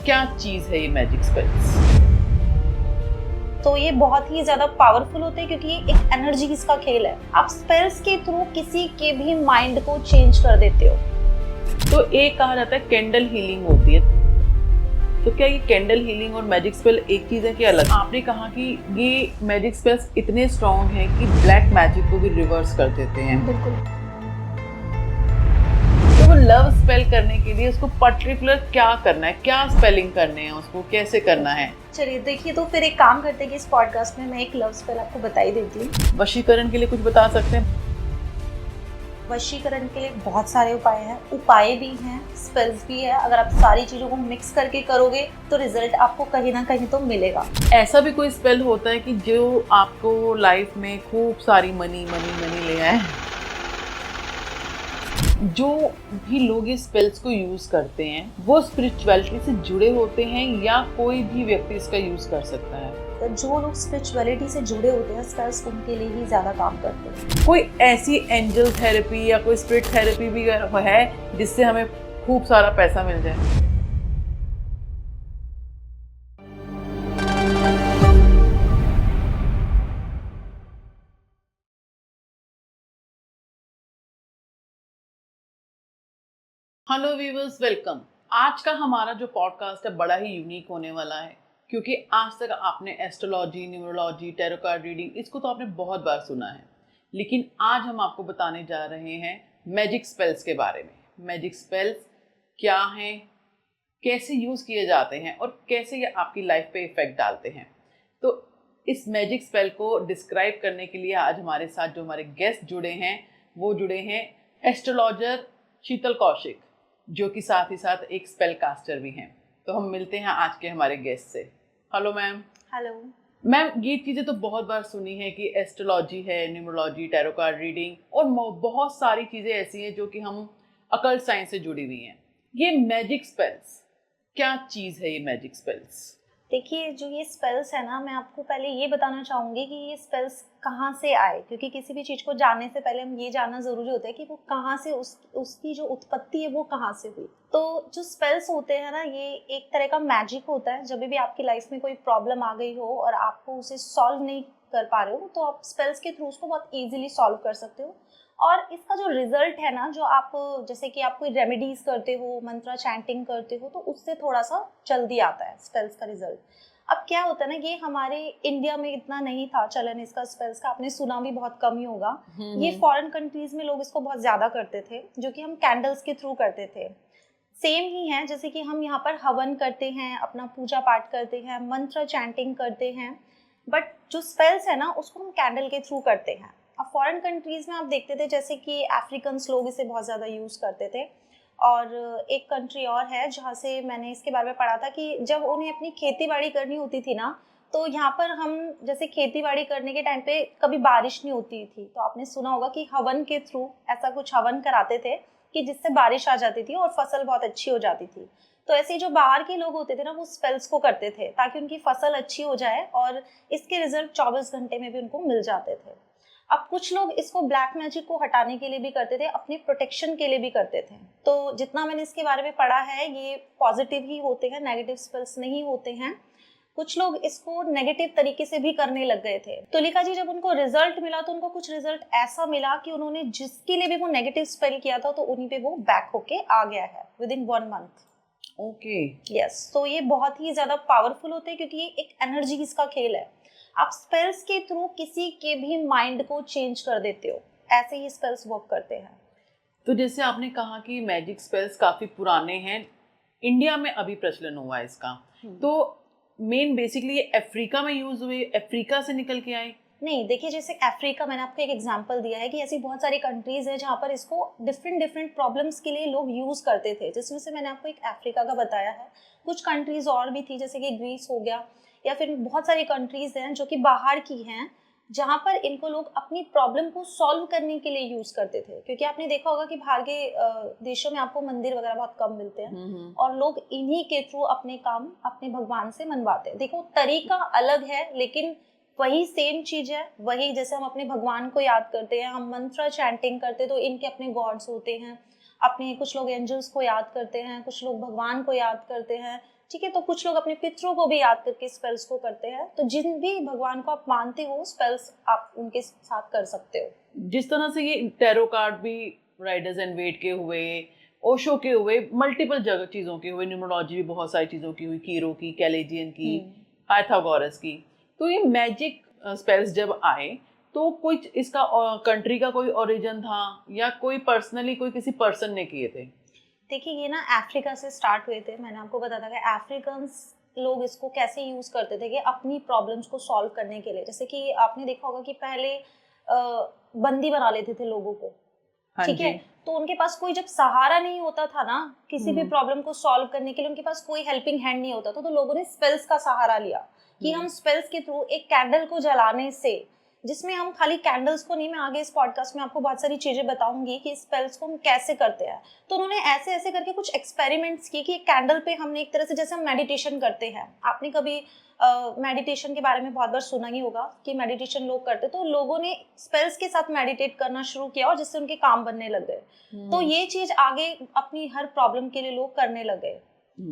क्या चीज है ये मैजिक स्पेल्स? तो ये बहुत ही ज्यादा पावरफुल होते हैं क्योंकि ये एक एनर्जीज का खेल है। आप स्पेल्स के थ्रू किसी के भी माइंड को चेंज कर देते हो। तो एक कहा जाता है कैंडल हीलिंग होती है, तो क्या ये कैंडल हीलिंग और मैजिक स्पेल एक चीज है कि अलग? आपने कहा कि ये मैजिक स्पेल्स इतने स्ट्रॉन्ग हैं कि ब्लैक मैजिक को भी रिवर्स कर देते हैं। बिल्कुल। तो वो लव स्पेल करने के लिए उसको पर्टिकुलर क्या करना है, क्या स्पेलिंग करने हैं, उसको कैसे करना है? चलिए देखिए, तो फिर एक काम करते हैं कि इस पॉडकास्ट में मैं एक लव स्पेल आपको बता ही देती हूँ। वशीकरण के लिए कुछ बता सकते हैं? वशीकरण के लिए बहुत सारे उपाय भी हैं, स्पेल्स भी है। अगर आप सारी चीजों को मिक्स करके करोगे तो रिजल्ट आपको कहीं ना कहीं तो मिलेगा। ऐसा भी कोई स्पेल होता है कि जो आपको लाइफ में खूब सारी मनी मनी मनी ले आए? जो भी लोग इस स्पेल्स को यूज करते हैं वो स्पिरिचुअलिटी से जुड़े होते हैं या कोई भी व्यक्ति इसका यूज कर सकता है? जो लोग स्पिरिचुअलिटी से जुड़े होते हैं, स्पेल्स उनके लिए ही ज्यादा काम करते हैं। कोई ऐसी एंजल थेरेपी या कोई स्पिरिट थेरेपी भी है जिससे हमें खूब सारा पैसा मिल जाए? Hello viewers, welcome. आज का हमारा जो पॉडकास्ट है बड़ा ही यूनिक होने वाला है क्योंकि आज तक आपने astrology, numerology, tarot card reading इसको तो आपने बहुत बार सुना है, लेकिन आज हम आपको बताने जा रहे हैं मैजिक स्पेल्स के बारे में। मैजिक स्पेल्स क्या हैं, कैसे यूज़ किए जाते हैं और कैसे ये आपकी लाइफ पे इफेक्ट डालते हैं। तो इस मैजिक स्पेल को डिस्क्राइब करने के लिए आज हमारे साथ जो हमारे गेस्ट जुड़े हैं वो जुड़े हैं एस्ट्रोलॉजर शीतल कौशिक, जो कि साथ ही साथ एक स्पेल कास्टर भी हैं। तो हम मिलते हैं आज के हमारे गेस्ट से। Hello ma'am. हेलो मैम, ये चीज़ें तो बहुत बार सुनी है कि एस्ट्रोलॉजी है, न्यूमरोलॉजी, टैरो कार्ड रीडिंग और बहुत सारी चीज़ें ऐसी हैं जो कि हम अकल्ट साइंस से जुड़ी हुई हैं। ये मैजिक स्पेल्स क्या चीज़ है? ये मैजिक स्पेल्स देखिए, जो ये स्पेल्स है ना, मैं आपको पहले ये बताना चाहूँगी कि ये स्पेल्स कहाँ से आए, क्योंकि किसी भी चीज़ को जानने से पहले हम ये जानना ज़रूरी होता है कि वो कहाँ से उसकी जो उत्पत्ति है वो कहाँ से हुई। तो जो स्पेल्स होते हैं ना, ये एक तरह का मैजिक होता है। जब भी आपकी लाइफ में कोई प्रॉब्लम आ गई हो और आपको उसे सॉल्व नहीं कर पा रहे हो, तो आप स्पेल्स के थ्रू उसको बहुत ईजिली सॉल्व कर सकते हो। और इसका जो रिजल्ट है ना, जो आप जैसे कि आप कोई रेमेडीज करते हो, मंत्रा चैंटिंग करते हो, तो उससे थोड़ा सा जल्दी आता है स्पेल्स का रिजल्ट। अब क्या होता है ना, ये हमारे इंडिया में इतना नहीं था चलन इसका स्पेल्स का, आपने सुना भी बहुत कम ही होगा। ये फॉरेन कंट्रीज में लोग इसको बहुत ज्यादा करते थे, जो कि हम कैंडल्स के थ्रू करते थे। सेम ही है जैसे कि हम यहाँ पर हवन करते हैं, अपना पूजा पाठ करते हैं, मंत्र चैंटिंग करते हैं, बट जो स्पेल्स है ना उसको हम कैंडल के थ्रू करते हैं। अब फॉरेन कंट्रीज में आप देखते थे जैसे कि अफ्रीकन्स लोग इसे बहुत ज़्यादा यूज़ करते थे। और एक कंट्री और है जहाँ से मैंने इसके बारे में पढ़ा था कि जब उन्हें अपनी खेती बाड़ी करनी होती थी ना, तो यहाँ पर हम जैसे खेती बाड़ी करने के टाइम पे कभी बारिश नहीं होती थी, तो आपने सुना होगा कि हवन के थ्रू ऐसा कुछ हवन कराते थे कि जिससे बारिश आ जाती थी और फसल बहुत अच्छी हो जाती थी। तो ऐसे जो बाहर के लोग होते थे ना, वो स्पेल्स को करते थे ताकि उनकी फसल अच्छी हो जाए, और इसके रिजल्ट 24 घंटे में भी उनको मिल जाते थे। अब कुछ लोग इसको ब्लैक मैजिक को हटाने के लिए भी करते थे, अपनी प्रोटेक्शन के लिए भी करते थे। तो जितना मैंने इसके बारे में पढ़ा है, ये पॉजिटिव ही होते हैं, नेगेटिव स्पेल्स नहीं होते हैं। कुछ लोग इसको नेगेटिव तरीके से भी करने लग गए थे। तुलिका जी, जब उनको रिजल्ट मिला तो उनको कुछ रिजल्ट ऐसा मिला कि उन्होंने जिसके लिए भी वो नेगेटिव स्पेल किया था, तो उन्हीं पे वो बैक होके आ गया है with in 1 month. Okay. Yes, तो ये बहुत ही ज्यादा पावरफुल होते हैं क्योंकि ये एक एनर्जी का खेल है। आप स्पेल्स के थ्रू किसी के भी माइंड को चेंज कर देते हो, ऐसे ही स्पेल्स वर्क करते हैं। तो जैसे आपने कहा कि मैजिक स्पेल्स काफ़ी पुराने हैं, इंडिया में अभी प्रचलन हुआ है इसका, तो मेन बेसिकली ये अफ्रीका में यूज़ हुए, अफ्रीका से निकल के आए? नहीं, देखिए, जैसे अफ्रीका, मैंने आपको एक एग्जांपल दिया है कि ऐसी बहुत सारी कंट्रीज हैं जहाँ पर इसको डिफरेंट प्रॉब्लम्स के लिए लोग यूज़ करते थे, जिसमें से मैंने आपको एक अफ्रीका का बताया है। कुछ कंट्रीज और भी थी, जैसे कि ग्रीस हो गया, या फिर बहुत सारी कंट्रीज हैं जो कि बाहर की हैं, जहाँ पर इनको लोग अपनी प्रॉब्लम को सॉल्व करने के लिए यूज़ करते थे। क्योंकि आपने देखा होगा कि बाहर के देशों में आपको मंदिर वगैरह बहुत कम मिलते हैं, और लोग इन्हीं के थ्रू अपने काम अपने भगवान से मनवाते हैं। देखो, तरीका अलग है लेकिन वही सेम चीज है। वही जैसे हम अपने भगवान को याद करते हैं, हम मंत्र चैंटिंग करते हैं, तो इनके अपने गॉड्स होते हैं, अपने कुछ लोग एंजल्स को याद करते हैं, कुछ लोग भगवान को याद करते हैं। ठीक है। तो कुछ लोग अपने पितरों को भी याद करके स्पेल्स को करते हैं। तो जिन भी भगवान को आप मानते हो स्पेल्स आप उनके साथ कर सकते हो। जिस तरह से ये टैरो कार्ड भी राइडर्स एंड वेट के हुए, ओशो के हुए, मल्टीपल जगह चीज़ों के हुए, न्यूमरोलॉजी भी बहुत सारी चीज़ों की हुई, कीरो की, कैलेजियन की, पाइथागोरस की। तो ये मैजिक स्पेल्स जब आए तो कोई इसका कंट्री का कोई ओरिजिन था या कोई पर्सनली कोई किसी पर्सन ने किए थे? देखिए ये ना अफ्रीका से स्टार्ट हुए थे। मैंने आपको बताया था कि अफ्रीकन्स लोग इसको कैसे यूज करते थे कि अपनी प्रॉब्लम्स को सॉल्व करने के लिए। जैसे कि आपने देखा होगा कि पहले बंदी बना लेते थे लोगों को, हाँ ठीक है। जी। तो उनके पास कोई जब सहारा नहीं होता था ना किसी भी प्रॉब्लम को सॉल्व करने के लिए, उनके पास कोई हेल्पिंग हैंड नहीं होता था, तो लोगों ने स्पेल्स का सहारा लिया कि हम स्पेल्स के थ्रू एक कैंडल को जलाने से, जिसमें हम खाली कैंडल्स को नहीं, मैं आगे इस पॉडकास्ट में आपको बहुत सारी चीजें बताऊंगी कि स्पेल्स को हम कैसे करते हैं। तो उन्होंने ऐसे ऐसे करके कुछ एक्सपेरिमेंट्स किए कि एक कैंडल पे हमने एक तरह से, जैसे हम मेडिटेशन करते हैं, आपने कभी मेडिटेशन के बारे में बहुत बार सुना ही होगा कि मेडिटेशन लोग करते, तो लोगों ने स्पेल्स के साथ मेडिटेट करना शुरू किया और जिससे उनके काम बनने लग गए। तो ये चीज आगे अपनी हर प्रॉब्लम के लिए लोग करने लग गए।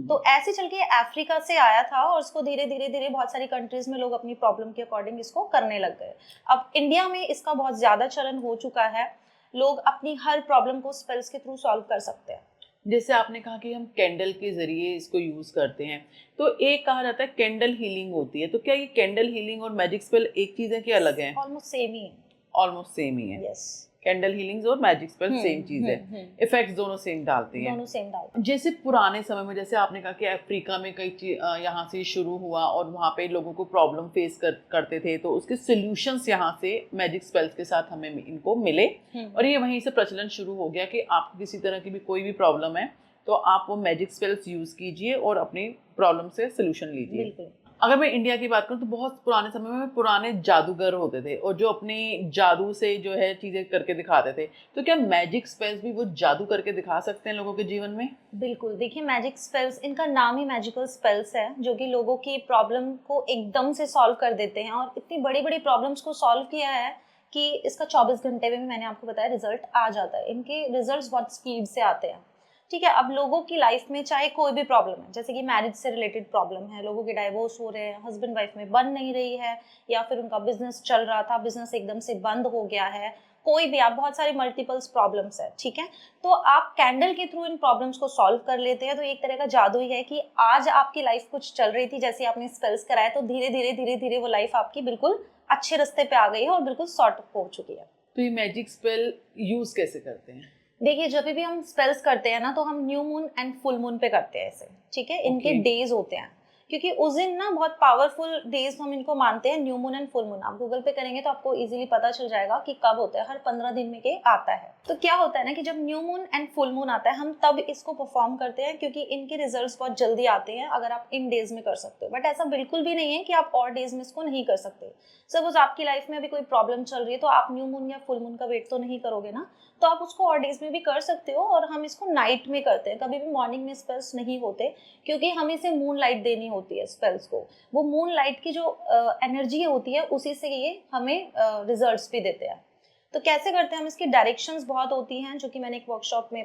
तो ऐसे चल के अफ्रीका से आया था और उसको धीरे धीरे धीरे बहुत सारी कंट्रीज में लोग अपनी प्रॉब्लम के अकॉर्डिंग इसको करने लग गए। अब इंडिया में इसका बहुत ज्यादा चलन हो चुका है, लोग अपनी हर प्रॉब्लम को स्पेल्स के थ्रू सॉल्व कर सकते हैं। जैसे आपने कहा कि हम कैंडल के जरिए इसको यूज करते हैं, तो एक कहा जाता है कैंडल हीलिंग होती है, तो क्या ये कैंडल हीलिंग और मैजिक स्पेल एक चीज है कि अलग है? ऑलमोस्ट सेम ही है। ऑलमोस्ट सेम ही है। यस। कैंडल हीलिंग्स और मैजिक स्पेल सेम चीज है, इफेक्ट्स दोनों सेम डालती हैं। दोनों सेम डालते हैं। जैसे पुराने समय में, जैसे आपने कहा कि अफ्रीका में यहाँ से शुरू हुआ और वहाँ पे लोगों को प्रॉब्लम फेस करते थे, तो उसके सॉल्यूशंस यहाँ से मैजिक स्पेल्स के साथ हमें इनको मिले और ये वहीं से प्रचलन शुरू हो गया कि आपको किसी तरह की भी कोई भी प्रॉब्लम है तो आप वो मैजिक स्पेल्स यूज कीजिए और अपनी प्रॉब्लम से सॉल्यूशन लीजिए। बिल्कुल। अगर मैं इंडिया की बात करूं तो बहुत पुराने समय में पुराने जादूगर होते थे और जो अपने जादू से जो है चीजें करके दिखाते थे, तो क्या मैजिक स्पेल्स भी वो जादू करके दिखा सकते हैं लोगों के जीवन में? बिल्कुल। देखिए मैजिक स्पेल्स, इनका नाम ही मैजिकल स्पेल्स है, जो कि लोगों की प्रॉब्लम को एकदम से सॉल्व कर देते हैं और इतनी बड़ी बड़ी प्रॉब्लम्स को सॉल्व किया है कि इसका 24 घंटे में, मैंने आपको बताया, रिजल्ट आ जाता है। इनके रिजल्ट्स बहुत स्पीड से आते हैं, ठीक है। अब लोगों की लाइफ में चाहे कोई भी प्रॉब्लम है, जैसे कि मैरिज से रिलेटेड प्रॉब्लम है, लोगों के डाइवोर्स हो रहे हैं, हस्बैंड वाइफ में बन नहीं रही है, या फिर उनका बिजनेस चल रहा था, बिजनेस एकदम से बंद हो गया है, कोई भी, आप बहुत सारी मल्टीपल्स प्रॉब्लम्स है, ठीक है। तो आप कैंडल के थ्रू इन प्रॉब्लम्स को सॉल्व कर लेते हैं। तो एक तरह का जादू ही है कि आज आपकी लाइफ कुछ चल रही थी, जैसे आपने स्पेल्स कराया, तो धीरे धीरे धीरे धीरे वो लाइफ आपकी बिल्कुल अच्छे रास्ते पे आ गई है और बिल्कुल सॉर्ट हो चुकी है। तो ये मैजिक स्पेल यूज कैसे करते हैं? देखिए जब भी हम स्पेल्स करते हैं ना, तो हम new moon and full moon पे करते हैं इसे, ठीक है। इनके डेज होते हैं, क्योंकि उस दिन ना बहुत पावरफुल डेज हम इनको मानते हैं, new moon and full moon. आप गूगल पे करेंगे तो आपको इजीली पता चल जाएगा कि कब होता है, हर 15 दिन में के आता है। तो क्या होता है ना कि जब new moon and full moon आता है, हम तब इसको परफॉर्म करते हैं, क्योंकि इनके रिजल्ट्स बहुत जल्दी आते हैं अगर आप इन डेज में कर सकते हो। बट ऐसा बिल्कुल भी नहीं है कि आप और डेज में इसको नहीं कर सकते। सपोज आपकी लाइफ में अभी कोई प्रॉब्लम चल रही है, तो आप न्यू मून या फुल मून का वेट तो नहीं करोगे ना, तो आप उसको और डेज में भी कर सकते हो। और हम इसको नाइट में करते हैं, कभी भी मॉर्निंग में स्पेल्स नहीं होते, क्योंकि हमें इसे मून लाइट देनी होती है स्पेल्स को। वो मून लाइट की जो एनर्जी होती है, उसी से ये हमें रिजल्ट्स भी देते हैं। तो कैसे करते हैं हम, इसकी डायरेक्शंस बहुत होती हैं, जो कि मैंने एक वर्कशॉप में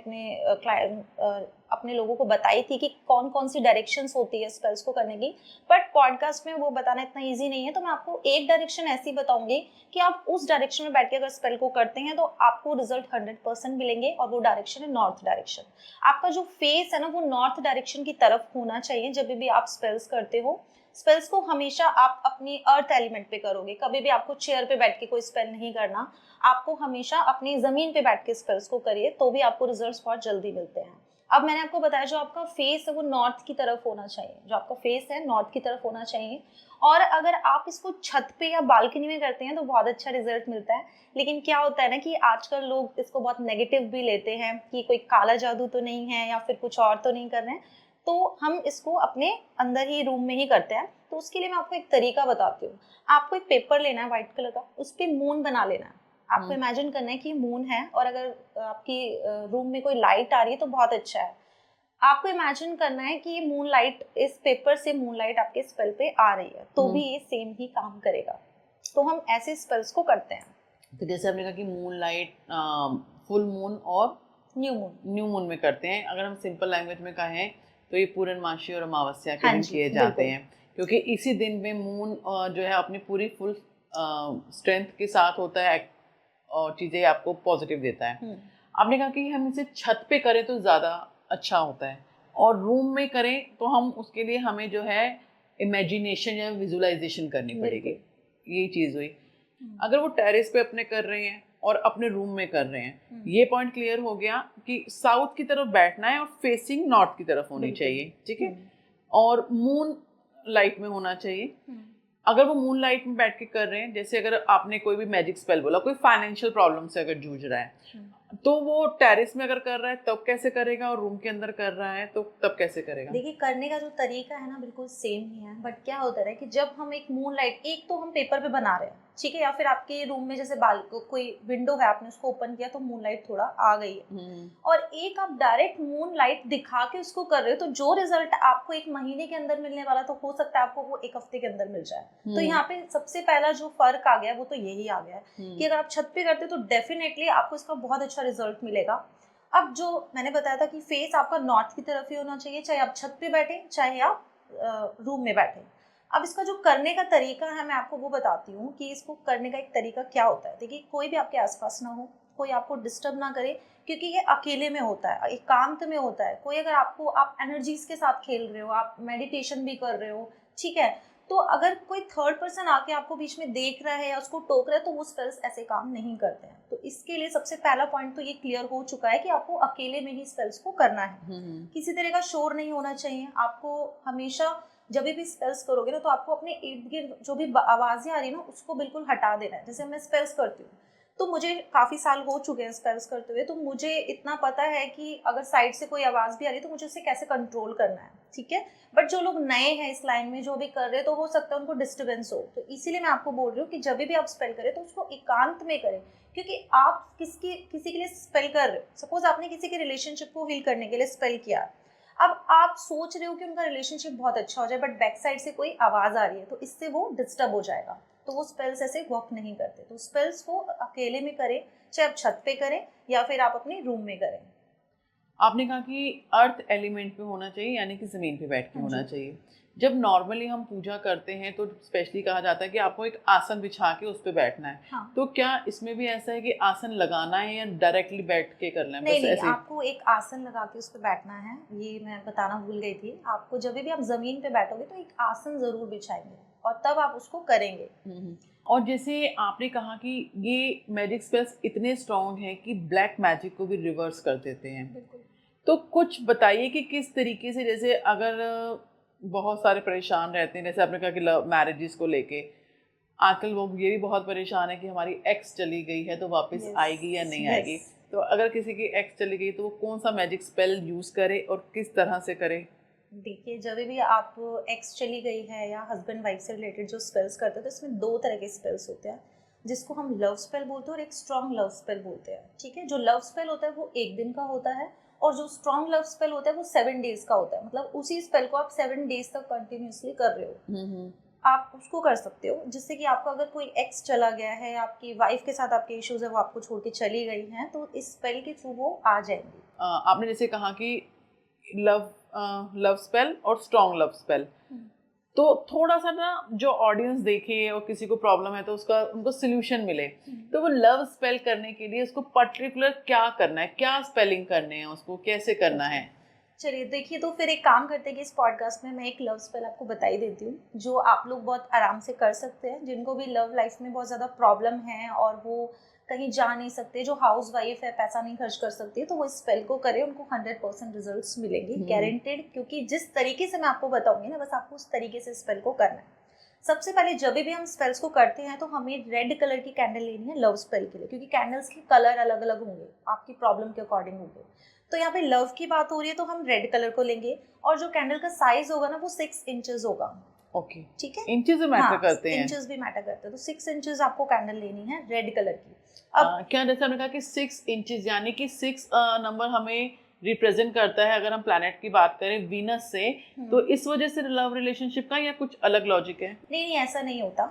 अपने लोगों को बताई थी कि कौन कौन सी डायरेक्शंस होती है स्पेल्स को करने की। बट पॉडकास्ट में वो बताना इतना इजी नहीं है, तो मैं आपको एक डायरेक्शन ऐसी बताऊंगी कि आप उस डायरेक्शन में बैठ के अगर स्पेल को करते हैं तो आपको रिजल्ट 100% मिलेंगे। और वो डायरेक्शन है नॉर्थ डायरेक्शन। आपका जो फेस है ना, वो नॉर्थ डायरेक्शन की तरफ होना चाहिए जब भी आप स्पेल्स करते हो। स्पेल्स को हमेशा आप अपनी अर्थ एलिमेंट पे करोगे, कभी भी आपको चेयर पे बैठ के कोई स्पेल नहीं करना, आपको हमेशा अपनी जमीन पे बैठ के स्पेल्स को करिए, तो भी आपको रिजल्ट्स बहुत जल्दी मिलते हैं। अब मैंने आपको बताया, जो आपका फेस है वो नॉर्थ की तरफ होना चाहिए, जो आपका फेस है नॉर्थ की तरफ होना चाहिए। और अगर आप इसको छत पे या बालकनी में करते हैं तो बहुत अच्छा रिजल्ट मिलता है। लेकिन क्या होता है ना कि आजकल लोग इसको बहुत नेगेटिव भी लेते हैं कि कोई काला जादू तो नहीं है या फिर कुछ और तो नहीं कर रहे हैं, तो हम इसको अपने अंदर ही रूम में ही करते हैं। तो उसके लिए मैं आपको एक तरीका बताती हूँ। आपको एक पेपर लेना है व्हाइट कलर का, उस पर मून बना लेना है। आपको इमेजिन करना है कि मून है, और अगर आपकी रूम में कोई लाइट आ रही है तो बहुत अच्छा है। आपको इमेजिन करना है कि मून लाइट, इस पेपर से मून लाइट आपके स्पेल पे आ रही है, तो भी ये सेम ही काम करेगा। तो हम ऐसे स्पेल्स को करते हैं। तो जैसे आपने कहा कि मून लाइट फुल मून और न्यू मून में करते हैं, अगर हम सिंपल लैंग्वेज में कहें तो ये पूर्णमासी और अमावस्या के हाँ दिन जी, किए जाते बिल्कुल। हैं, क्योंकि इसी दिन में मून जो है अपनी पूरी फुल स्ट्रेंथ के साथ होता है और चीज़ें आपको पॉजिटिव देता है। हम्म, आपने कहा कि हम इसे छत पे करें तो ज़्यादा अच्छा होता है, और रूम में करें तो हम उसके लिए हमें जो है इमेजिनेशन या विजुअलाइजेशन करनी पड़ेगी। बिल्कुल। ये चीज़ हुई। हम्म, अगर वो टेरेस पे अपने कर रहे हैं और अपने रूम में कर रहे हैं, ये पॉइंट क्लियर हो गया कि साउथ की तरफ बैठना है और फेसिंग नॉर्थ की तरफ होनी बिल्कुल। चाहिए, ठीक है, हम्म, और मून लाइट में होना चाहिए। हम्म, अगर वो मून लाइट में बैठ के कर रहे हैं, जैसे अगर आपने कोई भी मैजिक स्पेल बोला, कोई फाइनेंशियल प्रॉब्लम से अगर जूझ रहा है, हम्म। तो वो टेरेस में अगर कर रहा है तब कैसे करेगा, और रूम के अंदर कर रहा है तो तब कैसे करेगा? देखिए करने का जो तरीका है ना बिल्कुल सेम ही है, बट क्या होता है कि जब हम एक मून लाइट, एक तो हम पेपर पे बना रहे हैं, ठीक है, या फिर आपके रूम में जैसे कोई विंडो है, आपने उसको ओपन किया तो मून लाइट थोड़ा आ गई है, हम्म, और एक आप डायरेक्ट मून लाइट दिखा के उसको कर रहे हो, तो जो रिजल्ट आपको 1 महीने के अंदर मिलने वाला तो हो सकता है आपको वो 1 हफ्ते के अंदर मिल जाए। तो यहाँ पे सबसे पहला जो फर्क आ गया वो तो यही आ गया है कि अगर आप छत पे करते हो तो डेफिनेटली आपको इसका बहुत अच्छा रिजल्ट मिलेगा। अब जो मैंने बताया था कि फेस आपका नॉर्थ की तरफ ही होना चाहिए, चाहे आप छत पे बैठे चाहे आप रूम में बैठे। अब इसका जो करने का तरीका है मैं आपको वो बताती हूँ कि इसको करने का एक तरीका क्या होता है। देखिए कोई भी आपके आसपास ना हो, कोई आपको डिस्टर्ब ना करे, क्योंकि ये अकेले में होता है, एकांत में होता है। कोई अगर आपको, आप एनर्जीज के साथ खेल रहे हो, आप मेडिटेशन भी कर रहे हो, ठीक है, तो अगर कोई थर्ड पर्सन आके आपको बीच में देख रहा है या उसको टोक रहा है तो वो स्पेल्स ऐसे काम नहीं करते हैं। तो इसके लिए सबसे पहला पॉइंट तो ये क्लियर हो चुका है कि आपको अकेले में ही स्पेल्स को करना है। किसी तरह का शोर नहीं होना चाहिए। आपको हमेशा जब भी स्पेल्स करोगे ना तो आपको अपने इर्द गिर्द जो भी आवाजें आ रही है ना उसको बिल्कुल हटा देना है। जैसे मैं स्पेल्स करती हूँ तो मुझे काफी साल हो चुके हैं स्पेल्स करते हुए, तो मुझे इतना पता है कि अगर साइड से कोई आवाज भी आ रही है तो मुझे उसे कैसे कंट्रोल करना है, ठीक है। बट जो लोग नए हैं इस लाइन में, जो भी कर रहे हैं, तो हो सकता है उनको डिस्टर्बेंस हो, तो इसीलिए मैं आपको बोल रही हूँ कि जब भी आप स्पेल करें तो उसको एकांत में करें। क्योंकि आप किसी के लिए स्पेल कर रहे हो, सपोज आपने किसी के रिलेशनशिप को हील करने के लिए स्पेल किया, अब आप सोच रहे हो कि उनका रिलेशनशिप बहुत अच्छा हो जाए, बट बैक साइड से कोई आवाज आ रही है तो इससे वो डिस्टर्ब हो जाएगा, तो वो स्पेल्स ऐसे वर्क नहीं करते। तो स्पेल्स को अकेले में करें, चाहे आप छत पे करें या फिर आप अपने रूम में करें। आपने कहा कि अर्थ एलिमेंट पे होना चाहिए, यानी कि ज़मीन पे बैठ के हाँ जी। होना चाहिए। जब नॉर्मली हम पूजा करते हैं तो स्पेशली कहा जाता है कि आपको एक आसन बिछा के उस पे बैठना है। हाँ। तो क्या इसमें भी ऐसा है कि आसन लगाना है या डायरेक्टली बैठ के करना है? नहीं बस नहीं, ऐसे ही? आपको एक आसन लगा के उस पर बैठना है, ये मैं बताना भूल गई थी आपको। जब भी आप जमीन पे बैठोगे तो एक आसन जरूर बिछाएंगे और तब आप उसको करेंगे। और जैसे आपने कहा कि ये मैजिक स्पेल्स इतने स्ट्रॉन्ग हैं कि ब्लैक मैजिक को भी रिवर्स कर देते हैं। बिल्कुल। तो कुछ बताइए कि किस तरीके से, जैसे अगर बहुत सारे परेशान रहते हैं, जैसे आपने कहा कि लव मैरिजेस को लेके आजकल लोग ये भी बहुत परेशान है कि हमारी एक्स चली गई है तो वापस यस आएगी या नहीं आएगी। यस। तो अगर किसी की एक्स चली गई तो वो कौन सा मैजिक स्पेल यूज करे और किस तरह से करे? देखिए जब भी आप एक्स चली गई है या हस्बैंड वाइफ से रिलेटेड जो स्पेल्स करते हैं तो इसमें 2 तरह के स्पेल्स होते हैं, जिसको हम लव स्पेल बोलते हैं और एक स्ट्रॉन्ग लव स्पेल बोलते हैं, ठीक है। जो लव स्पेल होता है वो 1 दिन का होता है, और जो स्ट्रॉन्ग लव स्पेल होता है वो 7 डेज का होता है। मतलब उसी स्पेल को आप 7 डेज तक कंटिन्यूसली कर रहे हो, आप उसको कर सकते हो। जिससे कि आपका अगर कोई एक्स चला गया है, आपकी वाइफ के साथ आपके इश्यूज है, वो आपको छोड़ के चली गई हैं, तो इस स्पेल के थ्रू वो आ जाएंगी। आपने जैसे कहा कि लव स्पेल और स्ट्रॉन्ग लव स्पेल, तो थोड़ा सा ना जो ऑडियंस देखे और किसी को प्रॉब्लम है तो उसका उनको सोल्यूशन मिले, तो वो लव स्पेल करने के लिए उसको पर्टिकुलर क्या करना है, क्या स्पेलिंग करने हैं, उसको कैसे करना है? चलिए देखिए, तो फिर एक काम करते हैं कि इस पॉडकास्ट में मैं एक लव स्पेल आपको बता ही देती हूँ, जो आप लोग बहुत आराम से कर सकते हैं। जिनको भी लव लाइफ में बहुत ज़्यादा प्रॉब्लम है और वो कहीं जा नहीं सकते, जो हाउस वाइफ है, पैसा नहीं खर्च कर सकती, तो वो इस स्पेल को करें, उनको 100% रिजल्ट्स मिलेंगे, गारंटेड। क्योंकि जिस तरीके से मैं आपको बताऊंगी ना, बस आपको उस तरीके से स्पेल को करना है। सबसे पहले जब भी हम स्पेल्स को करते हैं तो हमें रेड कलर की कैंडल लेनी है लव स्पेल के लिए, क्योंकि कैंडल्स के कलर अलग अलग होंगे, आपकी प्रॉब्लम के अकॉर्डिंग होंगे। तो यहाँ पे लव की बात हो रही है तो हम रेड कलर को लेंगे, और जो कैंडल का साइज होगा ना वो 6 इंचेस होगा। ओके, ठीक है, इंचेस भी मैटर हाँ करते हैं? इंचेस भी मैटर करते हैं। तो 6 इंचेस आपको कैंडल लेनी है रेड कलर की। अब क्या जैसे हमने कहा कि 6 इंचेस, यानी कि 6 नंबर हमें रिप्रेजेंट करता है, अगर हम प्लैनेट की बात करें वीनस से, तो इस वजह से लव रिलेशनशिप का या कुछ अलग लॉजिक है? नहीं, ऐसा नहीं होता।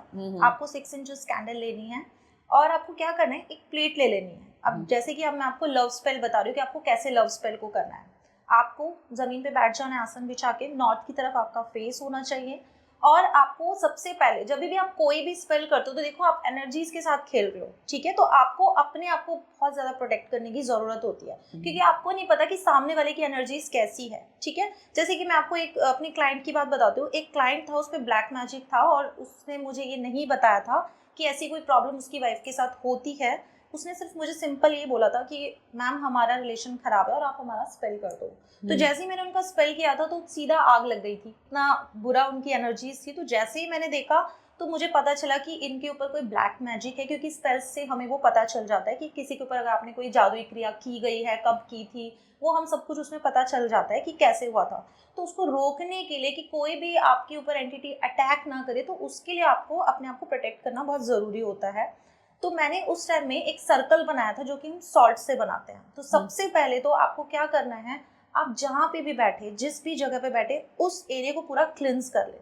आपको 6 इंचेस कैंडल लेनी है और आपको क्या करना है, एक प्लेट ले लेनी है। अब जैसे कि अब मैं आपको लव स्पेल बता रही हूँ कि आपको कैसे लव स्पेल को करना है। आपको ज़मीन पे बैठ जाना है आसन बिछा के, नॉर्थ की तरफ आपका फेस होना चाहिए। और आपको सबसे पहले जब भी आप कोई भी स्पेल करते हो तो देखो आप एनर्जीज के साथ खेल रहे हो, ठीक है, तो आपको अपने आप को बहुत ज़्यादा प्रोटेक्ट करने की ज़रूरत होती है, क्योंकि आपको नहीं पता कि सामने वाले की एनर्जीज कैसी है, ठीक है। जैसे कि मैं आपको एक अपनी क्लाइंट की बात बताती हूँ। एक क्लाइंट था, उस पर ब्लैक मैजिक था और उसने मुझे ये नहीं बताया था कि ऐसी कोई प्रॉब्लम उसकी वाइफ के साथ होती है। उसने सिर्फ मुझे सिंपल ये बोला था कि मैम हमारा रिलेशन खराब है और आप हमारा स्पेल कर दो। तो जैसे ही मैंने उनका स्पेल किया था तो सीधा आग लग गई थी, इतना बुरा उनकी एनर्जीज थी। तो जैसे ही मैंने देखा तो मुझे पता चला कि इनके ऊपर कोई ब्लैक मैजिक है, क्योंकि स्पेल्स से हमें वो पता चल जाता है कि किसी के ऊपर अगर आपने कोई जादुई क्रिया की गई है, कब की थी, वो हम सब कुछ उसमें पता चल जाता है कि कैसे हुआ था। तो उसको रोकने के लिए कि कोई भी आपके ऊपर एंटिटी अटैक ना करे, तो उसके लिए आपको अपने आप को प्रोटेक्ट करना बहुत ज़रूरी होता है। तो मैंने उस टाइम में एक सर्कल बनाया था जो कि हम सॉल्ट से बनाते हैं। तो सबसे पहले तो आपको क्या करना है, आप जहाँ पे भी बैठे, जिस भी जगह पे बैठे, उस एरिया को पूरा क्लिंस कर ले,